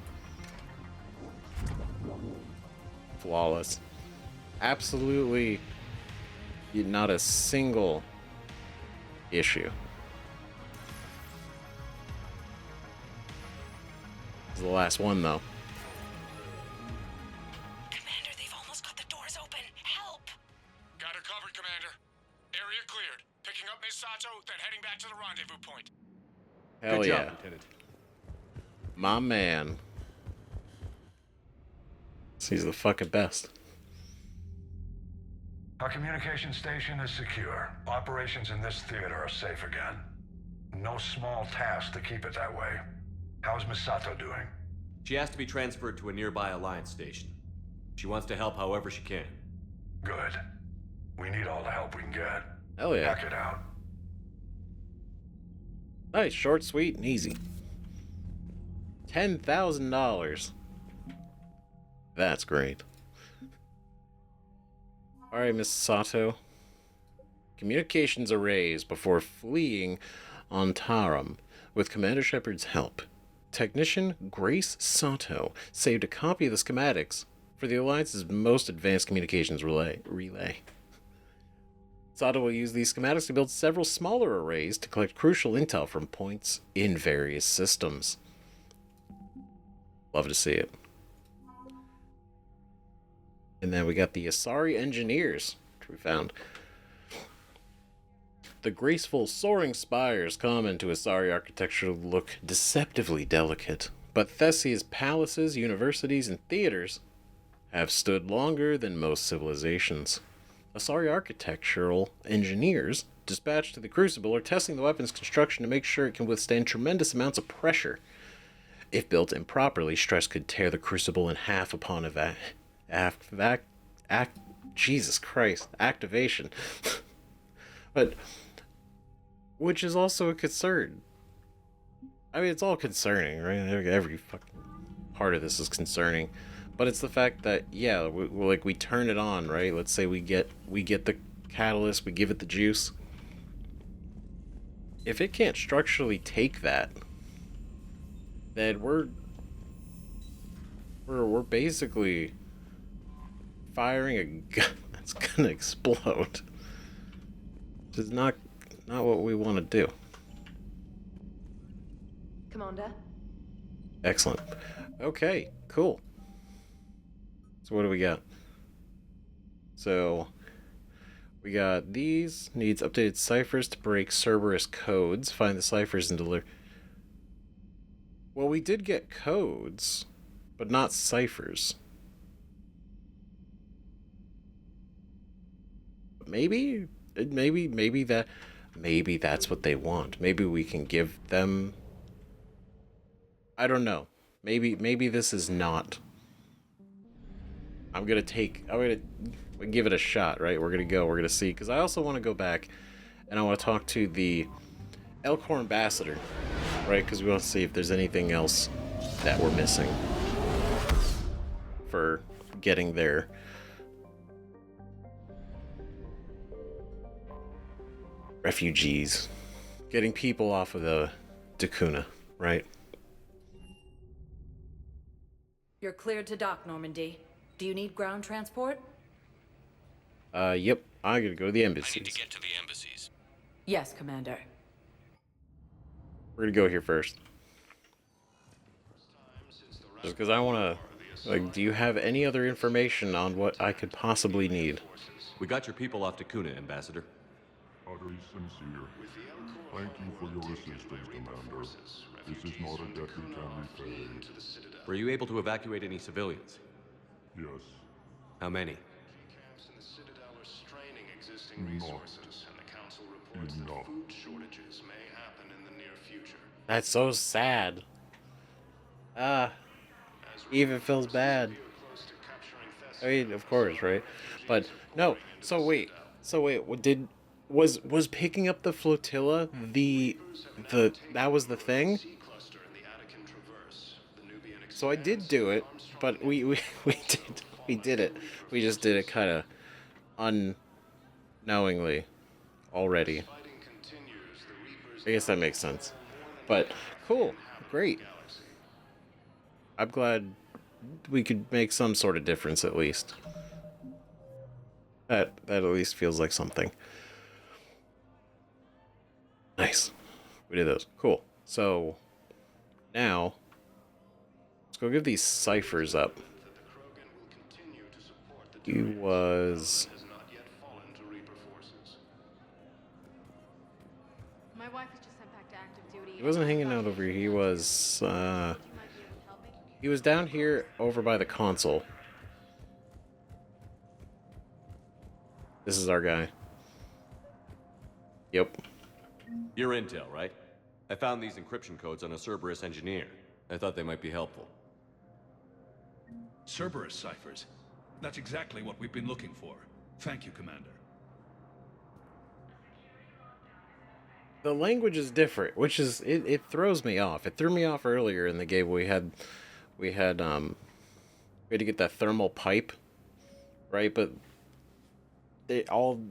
Flawless. Absolutely not a single issue. This is the last one, though. Commander, they've almost got the doors open. Help! Got her covered, Commander. Area cleared. Picking up Miss Sato, then heading back to the rendezvous point. Hell Good yeah. job, Lieutenant. My man. He's the fucking best. Our communication station is secure. Operations in this theater are safe again. No small task to keep it that way. How's Miss Sato doing? She has to be transferred to a nearby Alliance station. She wants to help however she can. Good. We need all the help we can get. Hell yeah. Pack it out. Nice, short, sweet, and easy. $10,000. That's great. Alright, Miss Sato. Communications arrays before fleeing on Taram with Commander Shepard's help. Technician Grace Sato saved a copy of the schematics for the Alliance's most advanced communications relay. Sato will use these schematics to build several smaller arrays to collect crucial intel from points in various systems. Love to see it. And then we got the Asari engineers, which we found. The graceful, soaring spires common to Asari architecture look deceptively delicate, but Thessia's palaces, universities, and theaters have stood longer than most civilizations. Asari architectural engineers dispatched to the Crucible are testing the weapon's construction to make sure it can withstand tremendous amounts of pressure. If built improperly, stress could tear the Crucible in half upon Jesus Christ, activation. But, which is also a concern. I mean, it's all concerning, right? Every fucking part of this is concerning. But it's the fact that, yeah, we turn it on, right? Let's say we get the catalyst, we give it the juice. If it can't structurally take that, then we're basically firing a gun that's gonna explode. Which is not what we want to do. Commander? Excellent. Okay, cool. So what do we got? So we got these. Needs updated ciphers to break Cerberus codes. Find the ciphers and deliver. Well, we did get codes, but not ciphers. Maybe that's what they want. Maybe we can give them. I don't know. Maybe this is not. I'm gonna give it a shot, right? We're gonna see, because I also want to go back and I want to talk to the Elcor ambassador, right? Because we want to see if there's anything else that we're missing for getting their refugees, getting people off of the Dakuna, right? You're cleared to dock, Normandy. Do you need ground transport? Yep. I gotta go to the embassies. I need to get to the embassies. Yes, Commander. We're gonna go here first. Just because I wanna... Like, do you have any other information on what I could possibly need? We got your people off Dakuna, Ambassador. Utterly sincere. Thank you for your assistance, Commander. This is not a debt we can repay. Were you able to evacuate any civilians? Yes. How many? Not enough. That's so sad. Even feels bad. I mean, of course, right? But no. So wait. Was picking up the flotilla that was the thing? So I did do it, but we did it. We just did it kind of unknowingly already. I guess that makes sense. But cool, great. I'm glad we could make some sort of difference at least. That at least feels like something. Nice. We did those. Cool. So now let's go give these ciphers up. He was... My wife was just sent back to active duty. He wasn't hanging out over here. He was down here over by the console. This is our guy. Yep. Your intel, right? I found these encryption codes on a Cerberus engineer. I thought they might be helpful. Cerberus ciphers. That's exactly what we've been looking for. Thank you, Commander. The language is different, which is it throws me off. It threw me off earlier in the game. We had to get that thermal pipe, right? But they all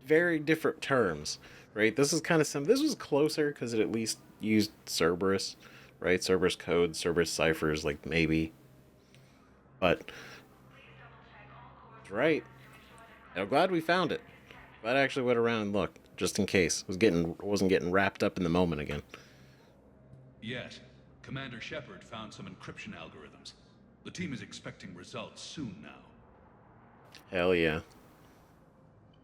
very different terms, right? This is kind of some. This was closer because it at least used Cerberus, right? Cerberus codes, Cerberus ciphers, like maybe. But right, and I'm glad we found it. Glad I actually went around and looked, just in case. Wasn't getting wrapped up in the moment again. Yes, Commander Shepard found some encryption algorithms. The team is expecting results soon now. Hell yeah.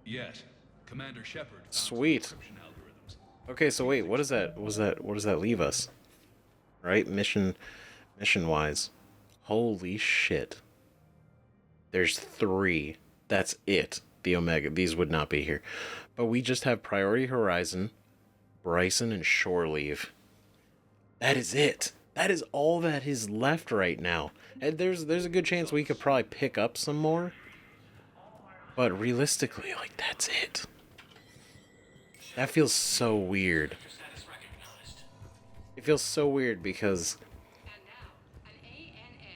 Yes, Commander Shepard found Sweet. some encryption algorithms. Okay, so wait, what is that? What does that leave us? Right, mission wise. Holy shit. There's 3. That's it. The Omega. These would not be here. But we just have Priority Horizon, Bryson, and Shore Leave. That is it. That is all that is left right now. And there's a good chance we could probably pick up some more. But realistically, like, that's it. That feels so weird. It feels so weird because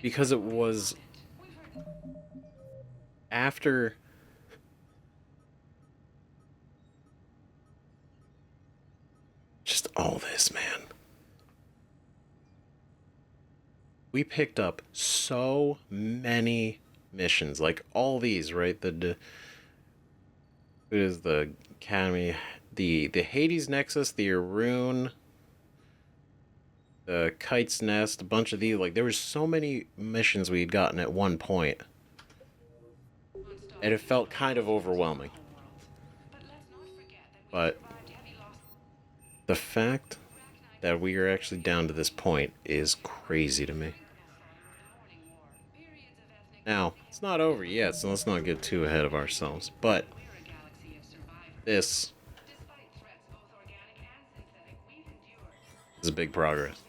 it was after just all this, man, we picked up so many missions, like all these, right? It is the Academy, the Hades Nexus, the Arun, the Kite's Nest, a bunch of these. Like, there was so many missions we had gotten at one point, and it felt kind of overwhelming. But the fact that we are actually down to this point is crazy to me. Now, it's not over yet, so let's not get too ahead of ourselves, but this is a big progress.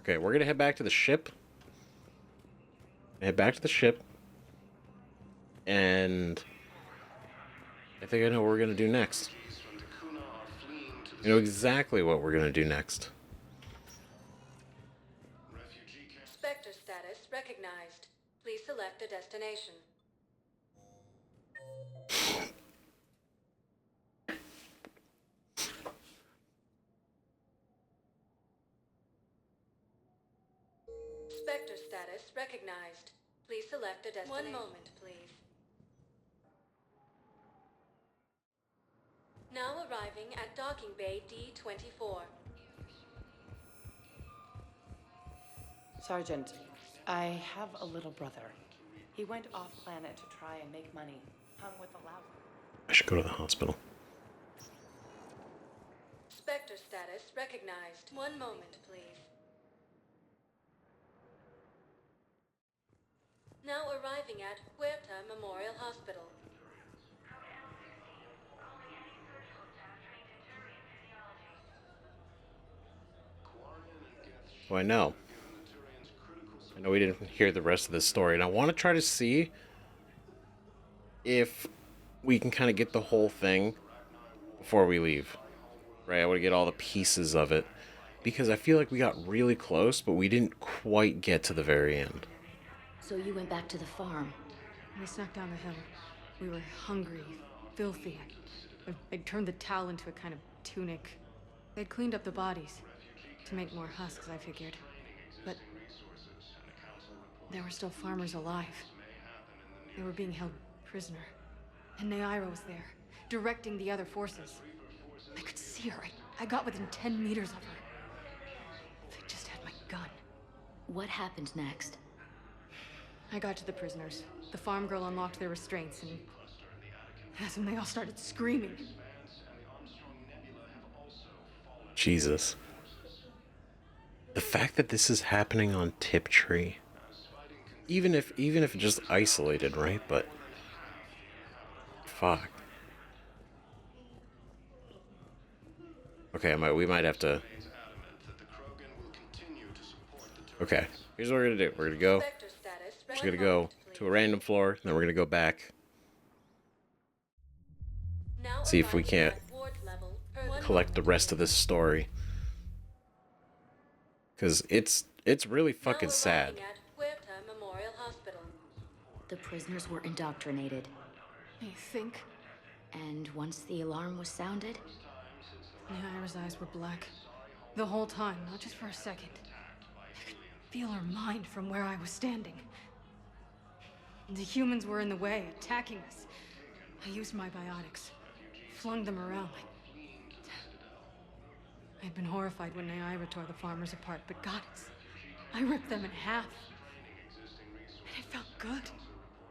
Okay, we're gonna head back to the ship. And I think I know what we're gonna do next. I know exactly what we're gonna do next. Spectre status recognized. Please select a destination. Spectre status recognized. Please select a destination. One moment, please. Now arriving at docking bay D-24. Sergeant, I have a little brother. He went off-planet to try and make money. Hung with a loud... I should go to the hospital. Spectre status recognized. One moment, please. Now arriving at Huerta Memorial Hospital. Oh, I know we didn't hear the rest of this story, and I want to try to see if we can kind of get the whole thing before we leave. Right, I want to get all the pieces of it, because I feel like we got really close, but we didn't quite get to the very end. So you went back to the farm. We snuck down the hill. We were hungry, filthy. They'd turned the towel into a kind of tunic. They'd cleaned up the bodies to make more husks, I figured. But there were still farmers alive. They were being held prisoner. And Naira was there, directing the other forces. I could see her. I got within 10 meters of her. If I just had my gun. What happened next? I got to the prisoners. The farm girl unlocked their restraints, and that's when they all started screaming. Jesus. The fact that this is happening on Tiptree, even if it's just isolated, right? But fuck. Okay, we might have to. Okay, here's what we're gonna do. We're just gonna go to a random floor, and then we're gonna go back. See if we can't collect the rest of this story. Because it's really fucking sad. The prisoners were indoctrinated. You think? And once the alarm was sounded? Naira's eyes were black. The whole time, not just for a second. I could feel her mind from where I was standing. The humans were in the way, attacking us. I used my biotics. Flung them around like... I'd been horrified when Naira tore the farmers apart, but goddess, I ripped them in half. And it felt good.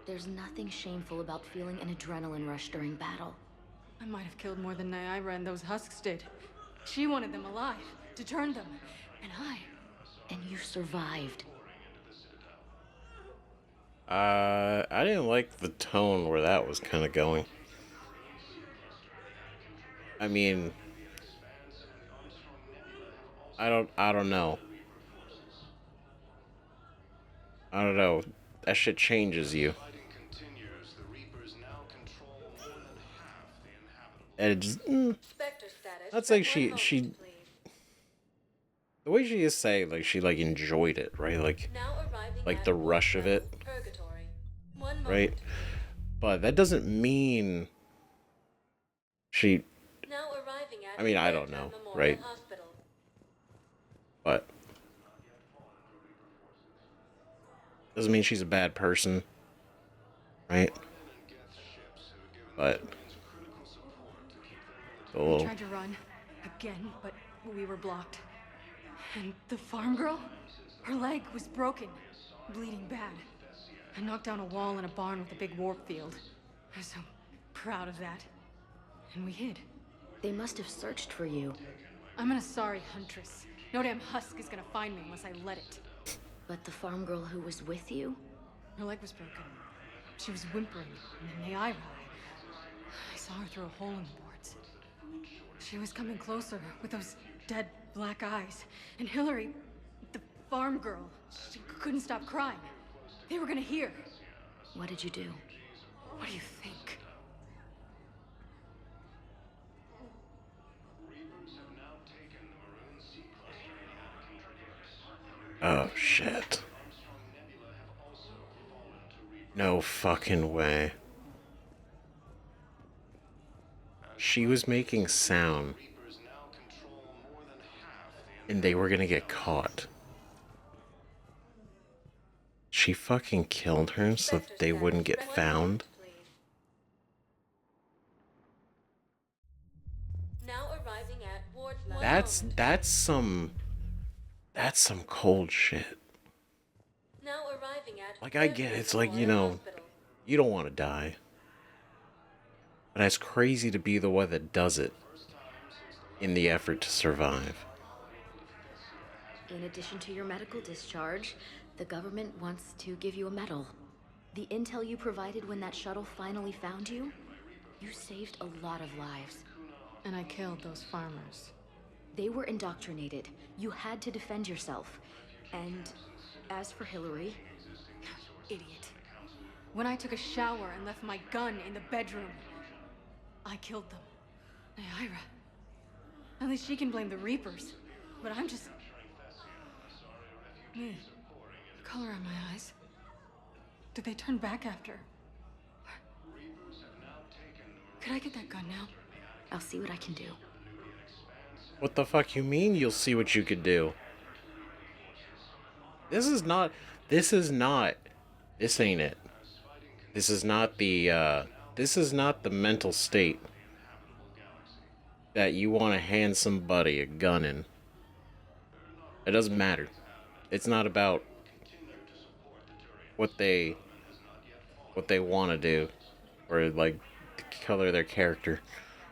There's nothing shameful about feeling an adrenaline rush during battle. I might have killed more than Naira and those husks did. She wanted them alive, to turn them, and I... And you survived. I didn't like the tone where that was kind of going. I mean... I don't know. I don't know. That shit changes you. And it just... That's like she... The way she is saying, like, she, like, enjoyed it, right? Like, like the rush of it, Purgatory. One right? moment. But that doesn't mean she. Now arriving at I mean, I don't know, Memorial right? Hospital. But doesn't mean she's a bad person, right? But a We little. tried to run again, but we were blocked. And the farm girl? Her leg was broken, bleeding bad. I knocked down a wall in a barn with a big warp field. I was so proud of that. And we hid. They must have searched for you. I'm an Asari huntress. No damn husk is gonna find me unless I let it. But the farm girl who was with you? Her leg was broken. She was whimpering, and then I saw her through a hole in the boards. She was coming closer with those dead black eyes. And Hillary, the farm girl, she couldn't stop crying. They were gonna hear. What did you do? What do you think? Oh shit. No fucking way. She was making sound. And they were gonna get caught. She fucking killed her so that they wouldn't get found. Now arriving at Ward level. That's some cold shit. Now arriving at Like, I get it. It's like, you know, you don't want to die. But it's crazy to be the one that does it in the effort to survive. In addition to your medical discharge, the government wants to give you a medal. The intel you provided when that shuttle finally found you, you saved a lot of lives. And I killed those farmers. They were indoctrinated. You had to defend yourself. And as for Hillary... Idiot. When I took a shower and left my gun in the bedroom, I killed them. Naira. At least she can blame the Reapers. But I'm just... me. The color in my eyes. Did they turn back after? Could I get that gun now? I'll see what I can do. What the fuck you mean you'll see what you could do? This ain't it. This is not the mental state that you want to hand somebody a gun in. It doesn't matter. It's not about what they want to do or like the color of their character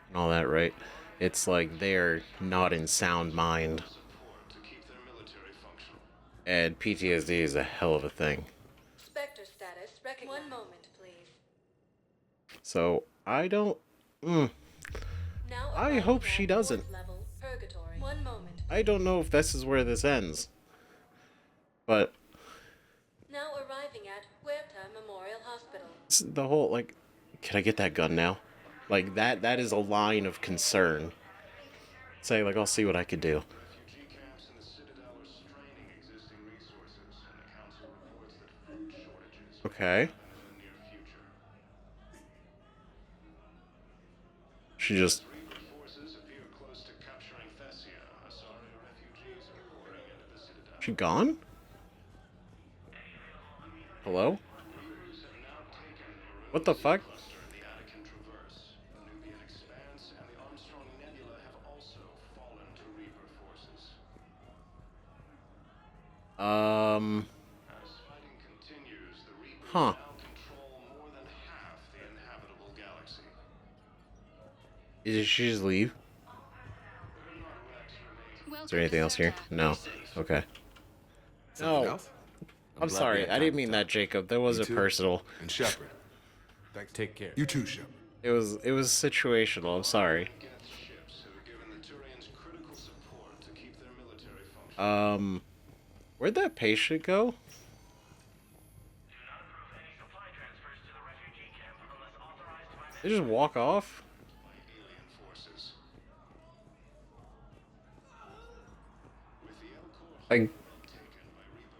and all that, right? It's like they're not in sound mind. And PTSD is a hell of a thing. Spectre status recognized. 1 moment, please. So, I don't... I hope she doesn't. Level, purgatory. 1 moment. I don't know if this is where this ends. But... Now arriving at Huerta Memorial Hospital. the whole, like... Can I get that gun now? Like, that is a line of concern. Say, like, I'll see what I could do. Okay. She just... She gone? Hello? What the fuck? Huh. Did she just leave? Is there anything else here? No. Okay. No. I'm sorry. I didn't mean that, Jacob. That wasn't personal. And Shepard. Take care. You too, Shepard. It was situational. I'm sorry. Where'd that patient go? They just walk off?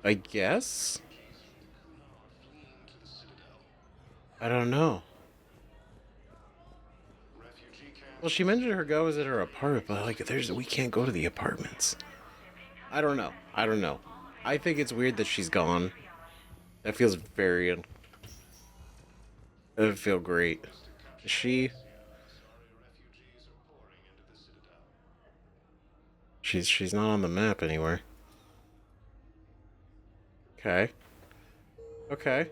I guess? I don't know. Well, she mentioned her go was at her apartment, but like, we can't go to the apartments. I don't know. I don't know. I think it's weird that she's gone. That feels very. It doesn't feel great. Is she? She's not on the map anywhere. Okay. Okay.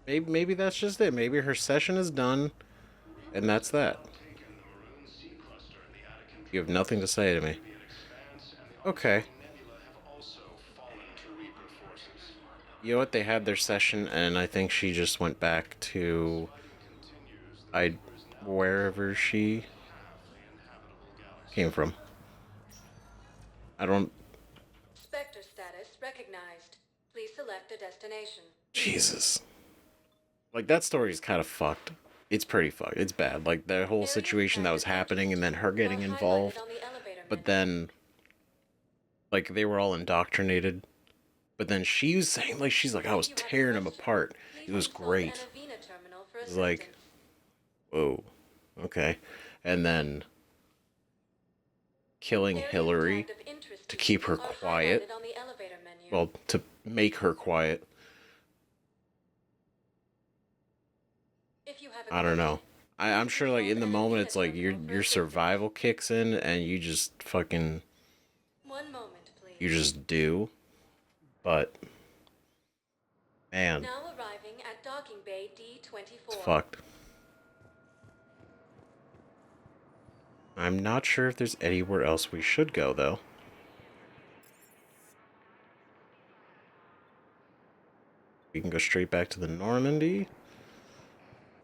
Maybe that's just it. Maybe her session is done, and that's that. You have nothing to say to me. Okay. You know what? They had their session, and I think she just went back to wherever she came from. I don't. Spectre status recognized. Please select a destination. Jesus. Like, that story is kind of fucked. It's pretty fucked. It's bad. Like, the whole situation that was happening, and then her getting involved. But then, like, they were all indoctrinated. But then she was saying, like, she's like, I was tearing them apart. It was great. It was like, whoa, okay. And then killing Hillary to keep her quiet. Well, to make her quiet. I don't know. I'm sure, like, in the moment, it's like your survival kicks in, and you just fucking... You just do. But, man, now arriving at docking bay D24. It's fucked. I'm not sure if there's anywhere else we should go, though. We can go straight back to the Normandy.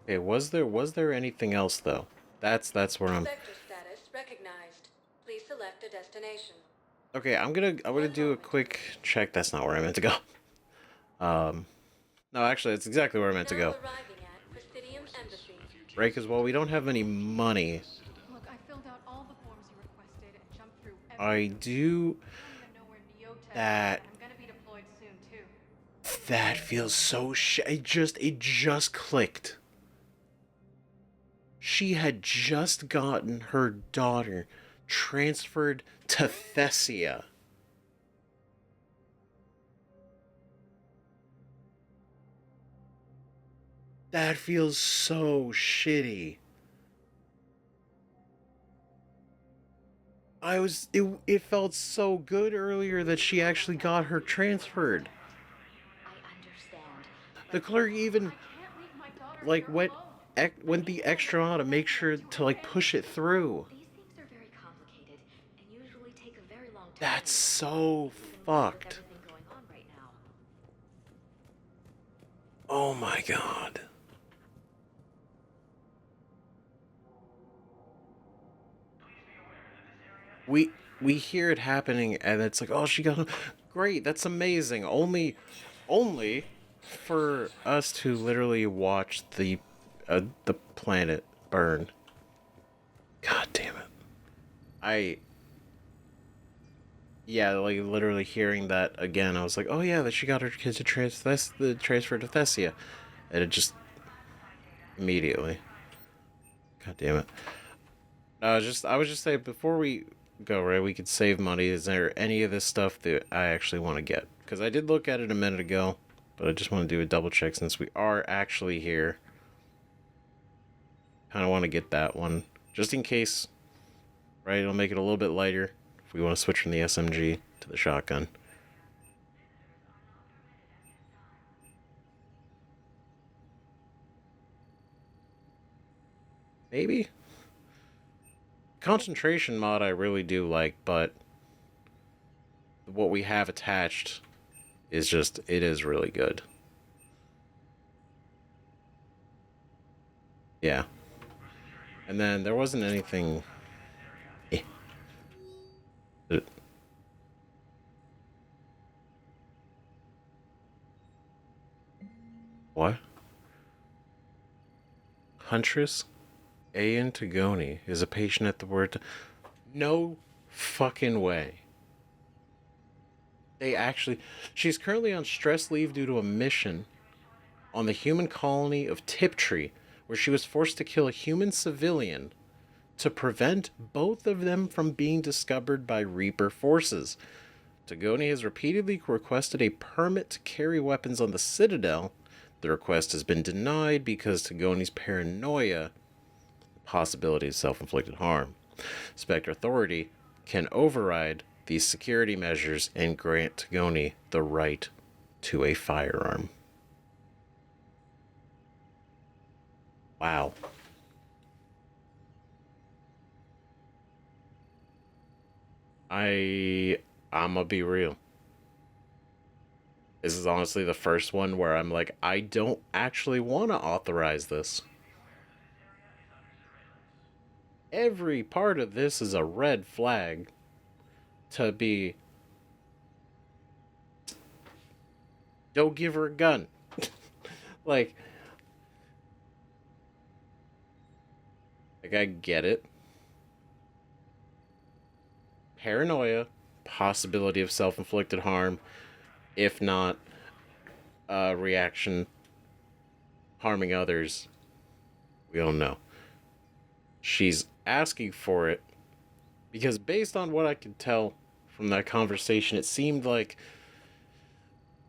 Okay, was there anything else, though? That's where I'm... Spectre status recognized. Please select a destination. Okay, I'm gonna do a quick check. That's not where I meant to go. No, actually, it's exactly where I meant to go. Right, because, well, we don't have any money. Look, I filled out all the forms you requested and jumped through everything. I do... That... I'm gonna be deployed soon, too. That feels so it just clicked. She had just gotten her daughter transferred to Thessia. That feels so shitty. It felt so good earlier that she actually got her transferred. The clerk even, like, went the extra mile to make sure to, like, push it through. That's so fucked. Oh my god. We hear it happening, and it's like, oh, she got him. Great, that's amazing. Only for us to literally watch the planet burn. God damn it. Yeah, like, literally hearing that again, I was like, oh yeah, that she got her kids to transfer to Thessia. And it just... Immediately. God damn it. I was just saying, before we go, right, we could save money. Is there any of this stuff that I actually want to get? Because I did look at it a minute ago, but I just want to do a double check since we are actually here. Kind of want to get that one, just in case, right? It'll make it a little bit lighter if we want to switch from the SMG to the shotgun. Maybe? Concentration mod I really do like, but what we have attached is just, it is really good. Yeah. And then there wasn't anything... What? Huntress A. Antigone is a patient at the word... No fucking way. She's currently on stress leave due to a mission on the human colony of Tiptree, where she was forced to kill a human civilian to prevent both of them from being discovered by Reaper forces. Tagoni has repeatedly requested a permit to carry weapons on the Citadel. The request has been denied because Tagoni's paranoia, possibility of self-inflicted harm. Spectre Authority can override these security measures and grant Tagoni the right to a firearm. Wow. I'ma be real. This is honestly the first one where I'm like, I don't actually want to authorize this. Every part of this is a red flag to be, don't give her a gun. like I get it. Paranoia, possibility of self-inflicted harm, if not reaction harming others. We don't know. She's asking for it because based on what I could tell from that conversation, it seemed like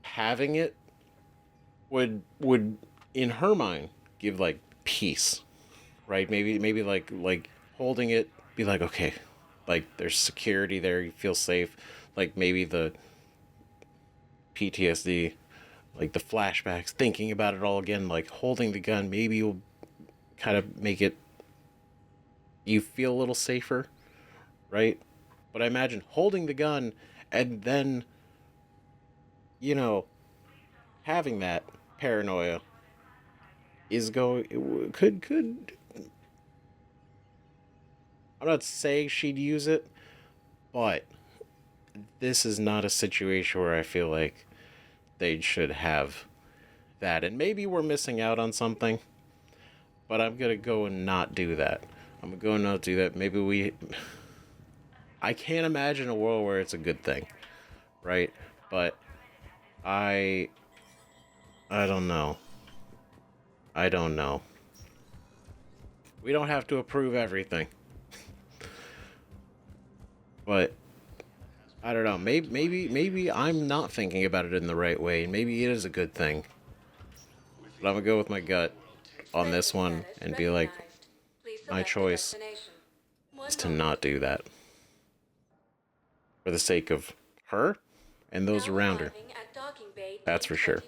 having it would in her mind give like peace, right? Maybe like holding it, be like, okay, like there's security there, you feel safe. Like maybe the PTSD, like the flashbacks, thinking about it all again, like holding the gun, maybe you'll kind of make it, you feel a little safer, right? But I imagine holding the gun and then, you know, having that paranoia is could I'm not saying she'd use it, but this is not a situation where I feel like they should have that. And maybe we're missing out on something, but I'm going to go and not do that. I'm going to go and not do that. I can't imagine a world where it's a good thing, right? But I don't know. I don't know. We don't have to approve everything. But I don't know. Maybe I'm not thinking about it in the right way. Maybe it is a good thing. But I'm gonna go with my gut on this one and be like, my choice is to not do that. For the sake of her and those around her. That's for sure.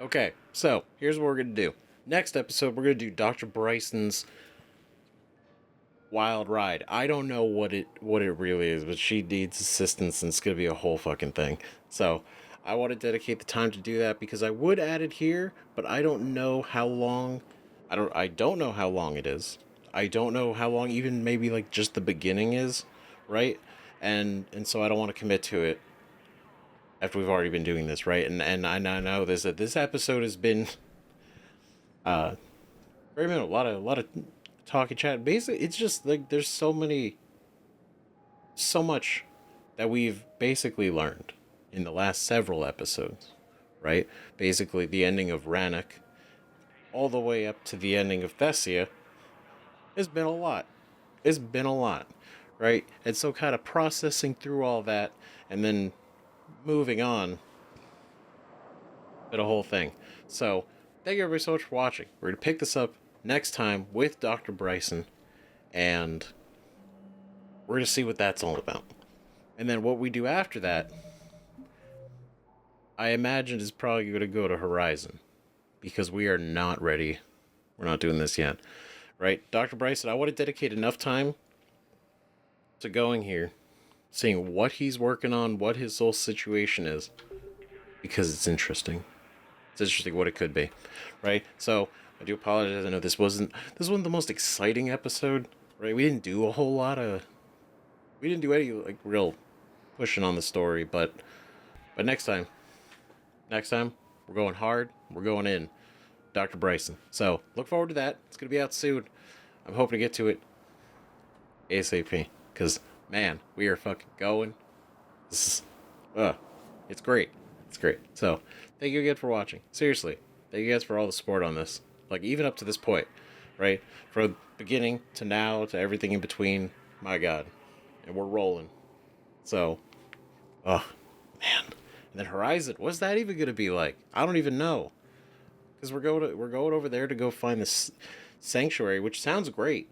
Okay, so here's what we're gonna do. Next episode, we're gonna do Dr. Bryson's wild ride. I don't know what it really is, but she needs assistance and it's gonna be a whole fucking thing. So I want to dedicate the time to do that because I would add it here, but I don't know how long. I don't know how long it is. I don't know how long even maybe like just the beginning is, right? And so I don't want to commit to it after we've already been doing this, right? And I know that this episode has been very minimal, a lot of talking chat. Basically, it's just like there's so much that we've basically learned in the last several episodes, right? Basically, the ending of Rannoch, all the way up to the ending of Thessia, has been a lot. It's been a lot, right? And so kind of processing through all that and then moving on, been a whole thing. So, thank you everybody so much for watching. We're going to pick this up next time with Dr. Bryson, and we're going to see what that's all about. And then what we do after that, I imagine is probably going to go to Horizon, because we are not ready. We're not doing this yet. Right? Dr. Bryson, I want to dedicate enough time to going here, seeing what he's working on, what his whole situation is, because it's interesting. It's interesting what it could be, right? So I do apologize. I know this wasn't the most exciting episode, right? We didn't do any like real pushing on the story, but next time we're going hard. We're going in, Dr. Bryson. So look forward to that. It's gonna be out soon. I'm hoping to get to it ASAP, because man, we are fucking going. This is It's great. It's great. So, thank you again for watching. Seriously, thank you guys for all the support on this. Like, even up to this point, right? From beginning to now to everything in between. My God. And we're rolling. So, oh, man. And then Horizon, what's that even going to be like? I don't even know. Because we're going over there to go find this sanctuary, which sounds great,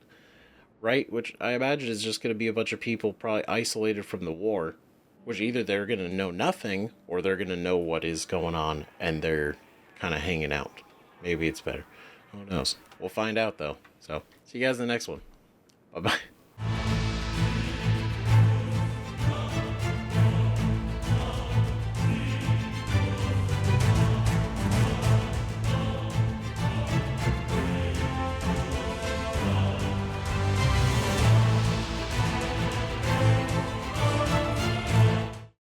right? Which I imagine is just going to be a bunch of people probably isolated from the war, which either they're going to know nothing or they're going to know what is going on and they're kind of hanging out. Maybe it's better. Who knows? We'll find out, though. So, see you guys in the next one. Bye-bye.